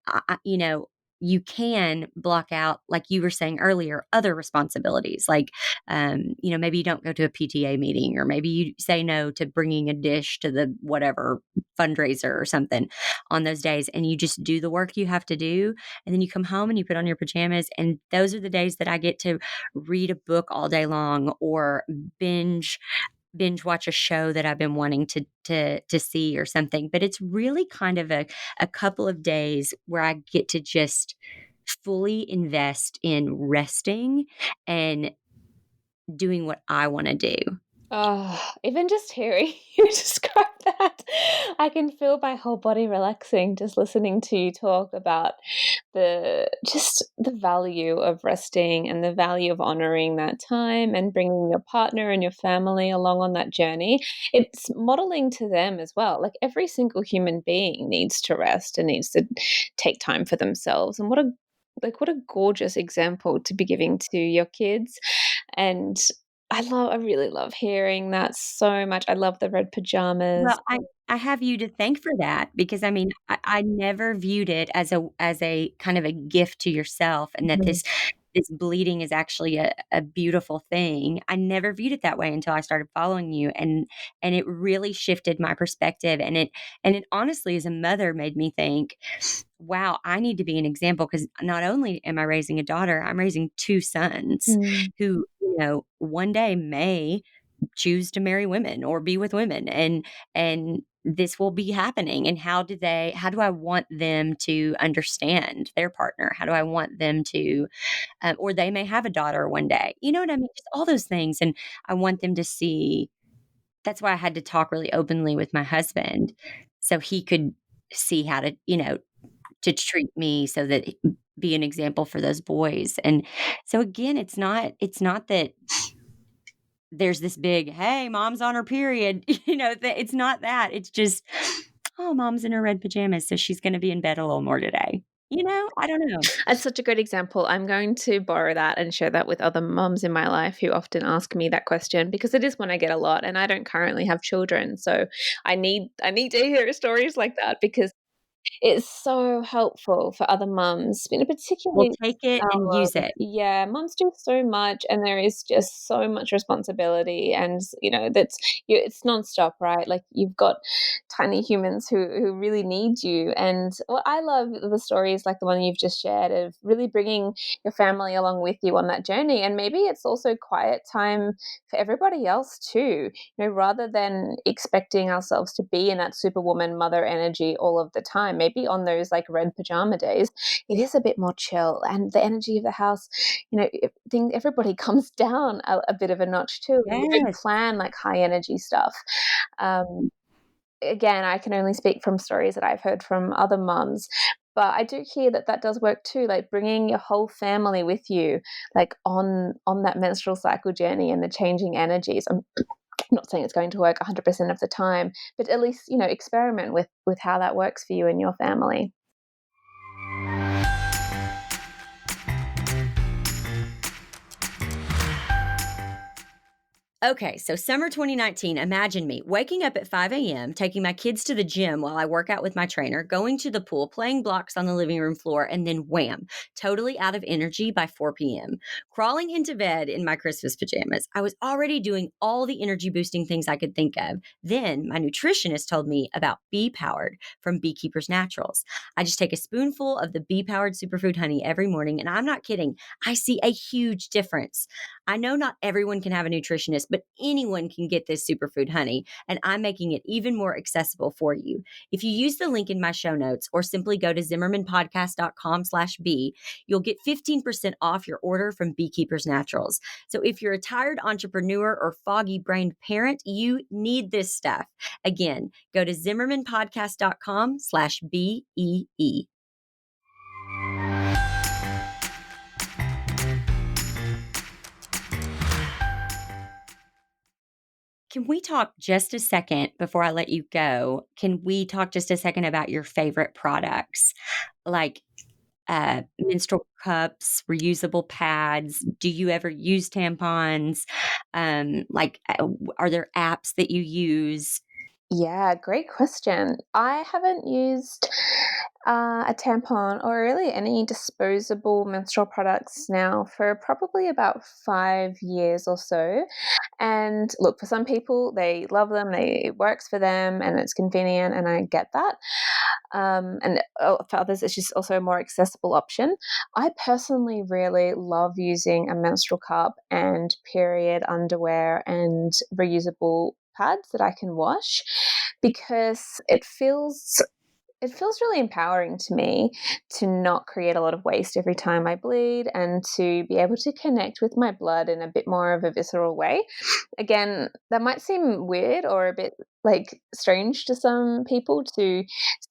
you can block out, like you were saying earlier, other responsibilities. Like, maybe you don't go to a PTA meeting, or maybe you say no to bringing a dish to the whatever fundraiser or something on those days, and you just do the work you have to do. And then you come home and you put on your pajamas. And those are the days that I get to read a book all day long, or binge watch a show that I've been wanting to see or something. But it's really kind of a couple of days where I get to just fully invest in resting and doing what I want to do. Oh, even just hearing you describe that, I can feel my whole body relaxing just listening to you talk about the value of resting and the value of honoring that time and bringing your partner and your family along on that journey. It's modeling to them as well. Like every single human being needs to rest and needs to take time for themselves. And what a gorgeous example to be giving to your kids. And I really love hearing that so much. I love the red pajamas. Well, I have you to thank for that, because, I mean, I never viewed it as a kind of a gift to yourself, and that Mhm. this bleeding is actually a beautiful thing. I never viewed it that way until I started following you, and it really shifted my perspective, and it honestly, as a mother, made me think, "Wow, I need to be an example, because not only am I raising a daughter, I'm raising 2 sons Mm. who, one day may choose to marry women or be with women, and this will be happening. And how do I want them to understand their partner? How do I want them to, or they may have a daughter one day, you know what I mean? Just all those things. And I want them to see. That's why I had to talk really openly with my husband, so he could see how to treat me, so that be an example for those boys. And so again, it's not that there's this big, "Hey, mom's on her period," that it's not that. It's just, "Oh, mom's in her red pajamas, so she's gonna be in bed a little more today." I don't know. That's such a great example. I'm going to borrow that and share that with other mums in my life who often ask me that question because it is one I get a lot, and I don't currently have children, so I need to hear stories like that because it's so helpful for other mums, We'll particularly take it and our use it. yeah, mums do so much, and there is just so much responsibility, and that's it's nonstop, right? Like you've got tiny humans who really need you, and well, I love the stories like the one you've just shared of really bringing your family along with you on that journey, and maybe it's also quiet time for everybody else too. Rather than expecting ourselves to be in that superwoman mother energy all of the time, maybe on those like red pajama days, it is a bit more chill, and the energy of the house, everybody comes down a bit of a notch too. We don't Yes. plan like high energy stuff. Um, Again, I can only speak from stories that I've heard from other mums. But I do hear that that does work too, like bringing your whole family with you, like on that menstrual cycle journey and the changing energies. I'm not saying it's going to work 100% of the time, but at least experiment with how that works for you and your family. Okay, so summer 2019, imagine me waking up at 5 a.m., taking my kids to the gym while I work out with my trainer, going to the pool, playing blocks on the living room floor, and then wham, totally out of energy by 4 p.m. Crawling into bed in my Christmas pajamas. I was already doing all the energy boosting things I could think of. Then my nutritionist told me about Bee Powered from Beekeepers Naturals. I just take a spoonful of the Bee Powered superfood honey every morning, and I'm not kidding. I see a huge difference. I know not everyone can have a nutritionist, but anyone can get this superfood honey, and I'm making it even more accessible for you. If you use the link in my show notes or simply go to zimmermanpodcast.com/bee, you'll get 15% off your order from Beekeepers Naturals. So if you're a tired entrepreneur or foggy-brained parent, you need this stuff. Again, go to zimmermanpodcast.com/BEE. Can we talk just a second before I let you go? Can we talk just a second about your favorite products, like menstrual cups, reusable pads? Do you ever use tampons? Are there apps that you use? Yeah, great question. I haven't used a tampon or really any disposable menstrual products now for probably about 5 years or so. And look, for some people, they love them, it works for them, and it's convenient, and I get that. And for others, it's just also a more accessible option. I personally really love using a menstrual cup and period underwear and reusable pads that I can wash because it feels really empowering to me to not create a lot of waste every time I bleed and to be able to connect with my blood in a bit more of a visceral way. Again, that might seem weird or a bit like strange to some people to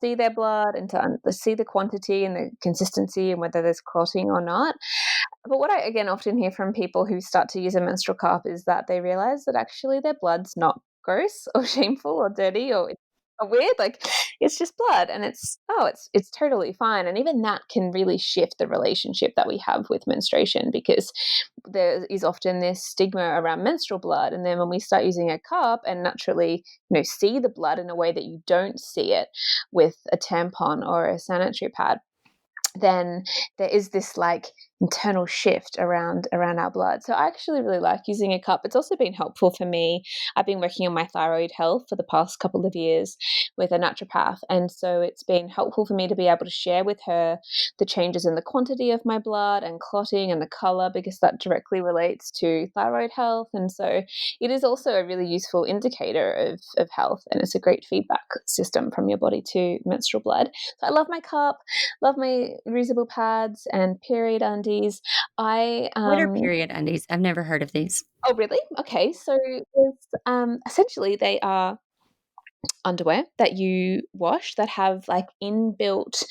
see their blood and to see the quantity and the consistency and whether there's clotting or not. But what I again often hear from people who start to use a menstrual cup is that they realize that actually their blood's not gross or shameful or dirty or weird. Like it's just blood, and it's totally fine. And even that can really shift the relationship that we have with menstruation because there is often this stigma around menstrual blood, and then when we start using a cup and naturally see the blood in a way that you don't see it with a tampon or a sanitary pad, then there is this like internal shift around our blood. So I actually really like using a cup. It's also been helpful for me. I've been working on my thyroid health for the past couple of years with a naturopath, and so it's been helpful for me to be able to share with her the changes in the quantity of my blood and clotting and the color because that directly relates to thyroid health. And so it is also a really useful indicator of health, and it's a great feedback system from your body to menstrual blood. So I love my cup, love my reusable pads and period undies. I What are period undies? I've never heard of these. Oh, really? Okay, so essentially they are underwear that you wash that have like inbuilt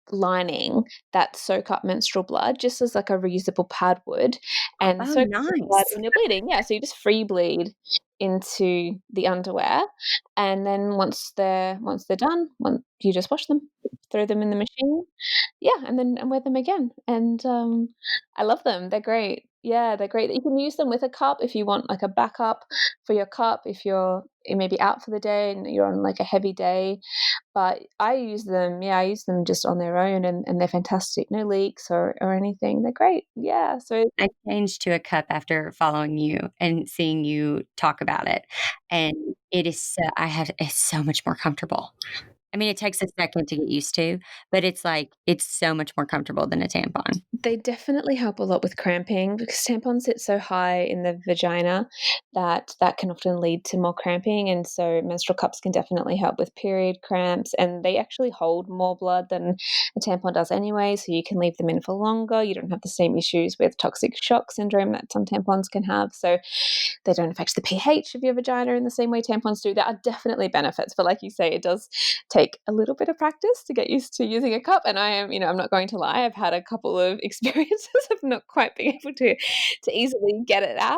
lining that soak up menstrual blood just as like a reusable pad would, and Oh, soak the blood nice. when you're bleeding. Yeah, so you just free bleed into the underwear, and then once they're done, you just wash them, throw them in the machine. Yeah, and wear them again, and I love them. They're great. Yeah, they're great. You can use them with a cup if you want, like, a backup for your cup if you're maybe out for the day and you're on, like, a heavy day, but I use them just on their own, and they're fantastic. No leaks or anything. They're great. Yeah, so I changed to a cup after following you and seeing you talk about it, and it's so much more comfortable. I mean, it takes a second to get used to, but it's so much more comfortable than a tampon. they definitely help a lot with cramping because tampons sit so high in the vagina that can often lead to more cramping, and so menstrual cups can definitely help with period cramps, and they actually hold more blood than a tampon does anyway, so you can leave them in for longer. You don't have the same issues with toxic shock syndrome that some tampons can have, so they don't affect the pH of your vagina in the same way tampons do. There are definitely benefits, but like you say, it does take a little bit of practice to get used to using a cup. And I'm not going to lie, I've had a couple of experiences of not quite being able to easily get it out.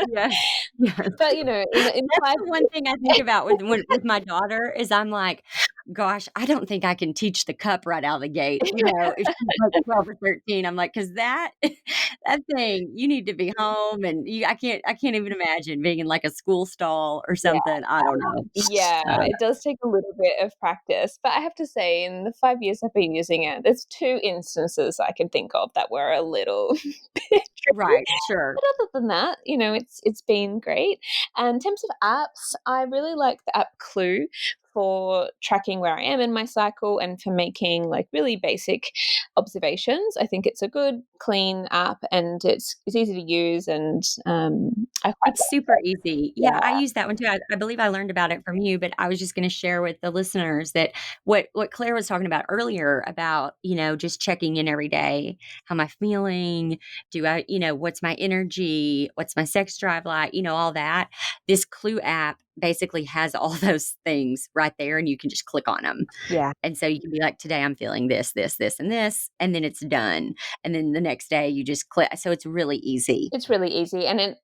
Yes, yes. But in That's five the one thing I think about with my daughter is I'm like, gosh, I don't think I can teach the cup right out of the gate, if she's like 12 or 13, I'm like, 'cause that that thing, you need to be home and I can't even imagine being in like a school stall or Yeah. something, I don't know. Yeah, I don't it know. does take a little bit of practice, but I have to say in the 5 years I've been using it, there's 2 instances I can think of that were a little bit tricky, Right, sure. but other than that, it's been great. And in terms of apps, I really like the app Clue for tracking where I am in my cycle and for making, like, really basic observations. I think it's a good, clean app, and it's easy to use, and, I quite It's super easy. Yeah, yeah, I use that one too. I believe I learned about it from you, but I was just gonna share with the listeners that what Claire was talking about earlier about, just checking in every day. How am I feeling? What's my energy? What's my sex drive like? All that. This Clue app basically has all those things right there, and you can just click on them. yeah. And so you can be like, today I'm feeling this, this, this, and this, and then it's done. And then the next day you just click. So it's really easy. It's really easy, and it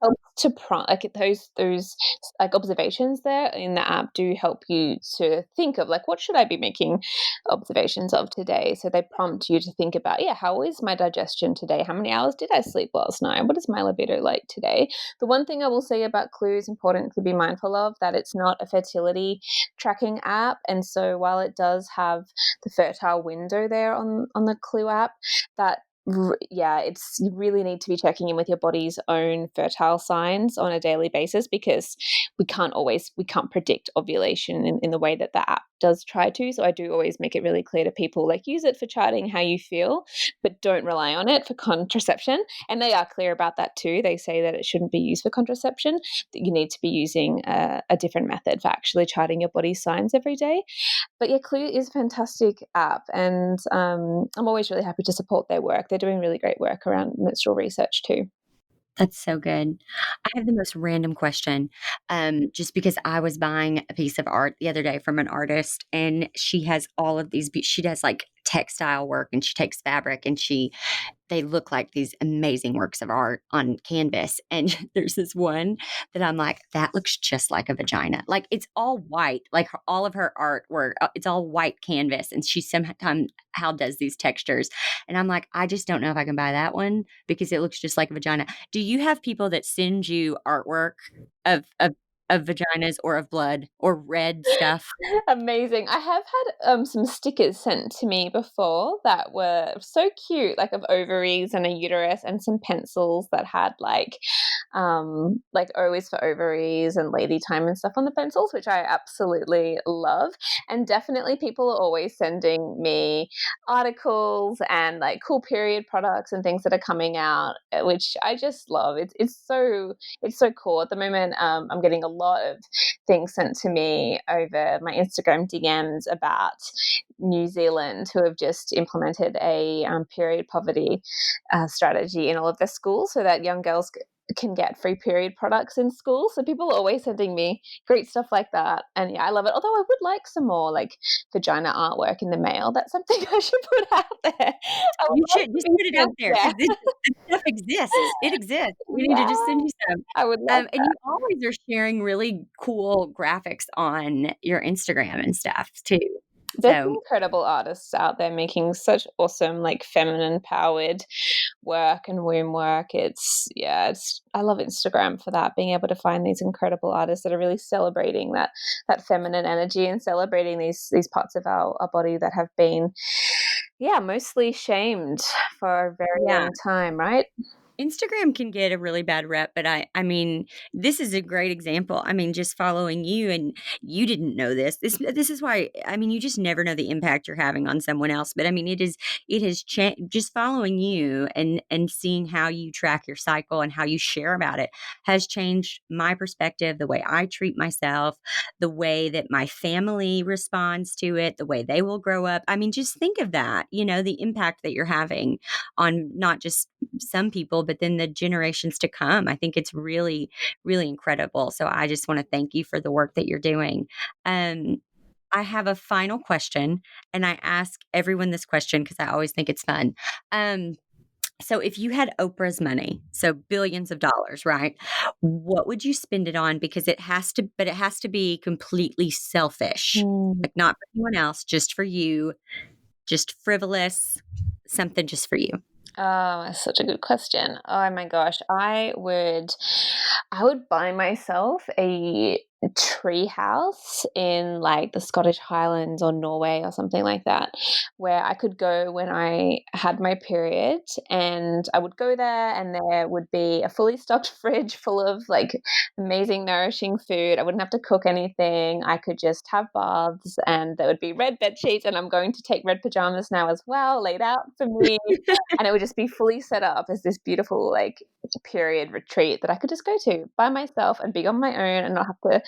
helps to like, those, like, observations there in the app do help you to think of, like, "What should I be making observations of today?" So they prompt you to think about, "Yeah, how is my digestion today? How many hours did I sleep last night? What is my libido like today?" The one thing I will say about Clue is important to be mindful of, that it's not a fertility tracking app, and so while it does have the fertile window there on the Clue app, that yeah, you really need to be checking in with your body's own fertile signs on a daily basis, because we can't predict ovulation in the way that the app does try to. So I do always make it really clear to people, like, use it for charting how you feel, but don't rely on it for contraception. And they are clear about that too. They say that it shouldn't be used for contraception, that you need to be using a different method for actually charting your body's signs every day. But yeah, Clue is a fantastic app, and I'm always really happy to support their work. They're doing really great work around menstrual research too. That's so good. I have the most random question, just because I was buying a piece of art the other day from an artist, and she has all of these. She does like textile work, and she takes fabric, and they look like these amazing works of art on canvas. And there's this one that I'm like, that looks just like a vagina. Like it's all white, like all of her artwork, it's all white canvas. And she sometimes how does these textures. And I'm like, I just don't know if I can buy that one because it looks just like a vagina. Do you have people that send you artwork of of vaginas or of blood or red stuff? Amazing. I have had some stickers sent to me before that were so cute, like of ovaries and a uterus, and some pencils that had like O is for ovaries and lady time and stuff on the pencils, which I absolutely love. And definitely people are always sending me articles and like cool period products and things that are coming out, which I just love. It's so cool. At the moment, I'm getting a lot of things sent to me over my Instagram DMs about New Zealand, who have just implemented a period poverty strategy in all of their schools, so that young girls can get free period products in school. So people are always sending me great stuff like that, and yeah, I love it. Although I would like some more like vagina artwork in the mail. That's something I should put out there. I would You like should just to be put it out sent, there yeah, because this stuff exists. It exists. We need to just yeah. send you some. I would love And you always are sharing really cool graphics on your Instagram and stuff too. There's some So incredible artists out there making such awesome, like, feminine powered work and womb work. It's I love Instagram for that, being able to find these incredible artists that are really celebrating that feminine energy and celebrating these parts of our body that have been, yeah, mostly shamed for a very yeah. long time, right? Instagram can get a really bad rep, but I mean, this is a great example. I mean, just following you and you didn't know this. This is why I mean, you just never know the impact you're having on someone else. But I mean, it has changed just following you and seeing how you track your cycle and how you share about it has changed my perspective, the way I treat myself, the way that my family responds to it, the way they will grow up. I mean, just think of that, the impact that you're having on not just some people, but then the generations to come. I think it's really, really incredible. So I just want to thank you for the work that you're doing. Um, I have a final question, and I ask everyone this question because I always think it's fun. Um, So if you had Oprah's money, so billions of dollars, right? What would you spend it on? Because it has to be completely selfish, Mm. like not for anyone else, just for you, just frivolous, something just for you. Oh, that's such a good question. Oh my gosh, I would buy myself a tree house in like the Scottish Highlands or Norway or something like that, where I could go when I had my period, and I would go there, and there would be a fully stocked fridge full of like amazing, nourishing food. I wouldn't have to cook anything. I could just have baths, and there would be red bed sheets, and I'm going to take red pajamas now as well, laid out for me, and it would just be fully set up as this beautiful like period retreat that I could just go to by myself and be on my own and not have to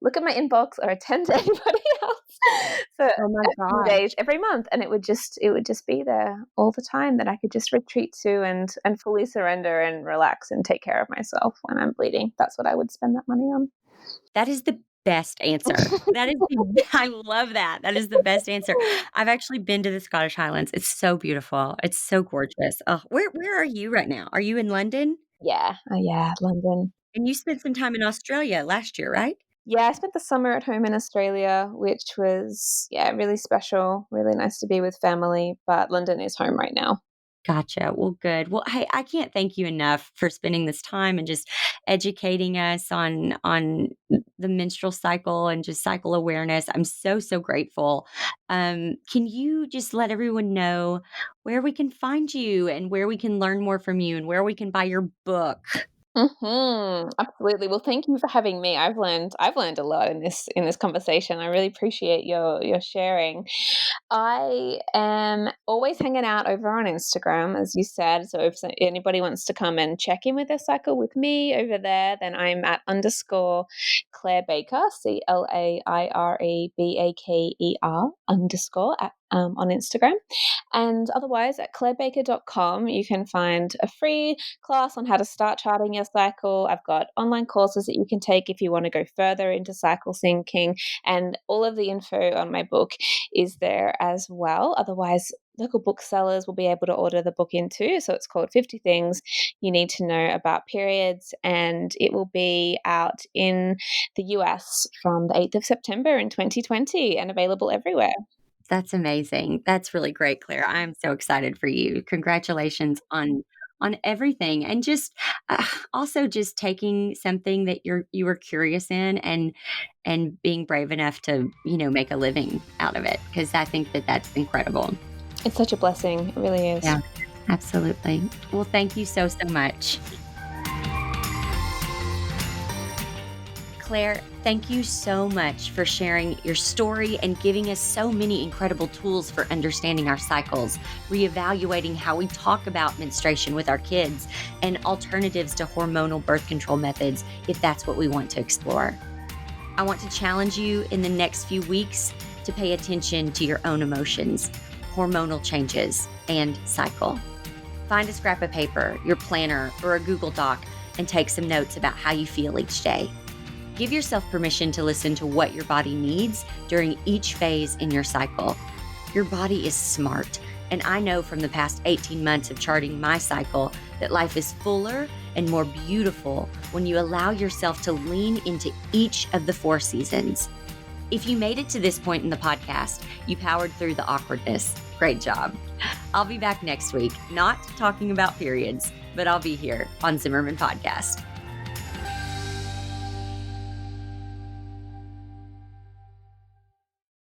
look at my inbox or attend to anybody else for Oh my a few gosh. days every month. And it would just be there all the time that I could just retreat to and fully surrender and relax and take care of myself when I'm bleeding. That's what I would spend that money on. That is the best answer. I love that. That is the best answer. I've actually been to the Scottish Highlands. It's so beautiful. It's so gorgeous. Oh, where are you right now? Are you in London? Yeah. Yeah, London. And you spent some time in Australia last year, right? Yeah, I spent the summer at home in Australia, which was, yeah, really special, really nice to be with family, but London is home right now. Gotcha. Well, good. Well, hey, I can't thank you enough for spending this time and just educating us on the menstrual cycle and just cycle awareness. I'm so grateful. Can you just let everyone know where we can find you and where we can learn more from you and where we can buy your book? Absolutely. Well, thank you for having me. I've learned a lot in this conversation. I really appreciate your sharing. I am always hanging out over on Instagram, as you said. So if anybody wants to come and check in with their cycle with me over there, then I'm at _ Claire Baker, CLAIREBAKER _ on Instagram. And otherwise, at clairebaker.com, you can find a free class on how to start charting your cycle. I've got online courses that you can take if you want to go further into cycle syncing, and all of the info on my book is there as well. Otherwise, local booksellers will be able to order the book in too. So it's called 50 Things You Need to Know About Periods, and it will be out in the US from the 8th of September in 2020 and available everywhere. That's amazing. That's really great, Claire. I'm so excited for you. Congratulations on everything, and just also just taking something that you were curious in and being brave enough to make a living out of it, because I think that that's incredible. It's such a blessing. It really is. Yeah, absolutely. Well, thank you so much. Claire, thank you so much for sharing your story and giving us so many incredible tools for understanding our cycles, reevaluating how we talk about menstruation with our kids, and alternatives to hormonal birth control methods if that's what we want to explore. I want to challenge you in the next few weeks to pay attention to your own emotions, hormonal changes, and cycle. Find a scrap of paper, your planner, or a Google Doc and take some notes about how you feel each day. Give yourself permission to listen to what your body needs during each phase in your cycle. Your body is smart, and I know from the past 18 months of charting my cycle that life is fuller and more beautiful when you allow yourself to lean into each of the 4 seasons. If you made it to this point in the podcast, you powered through the awkwardness. Great job. I'll be back next week, not talking about periods, but I'll be here on Zimmerman Podcast.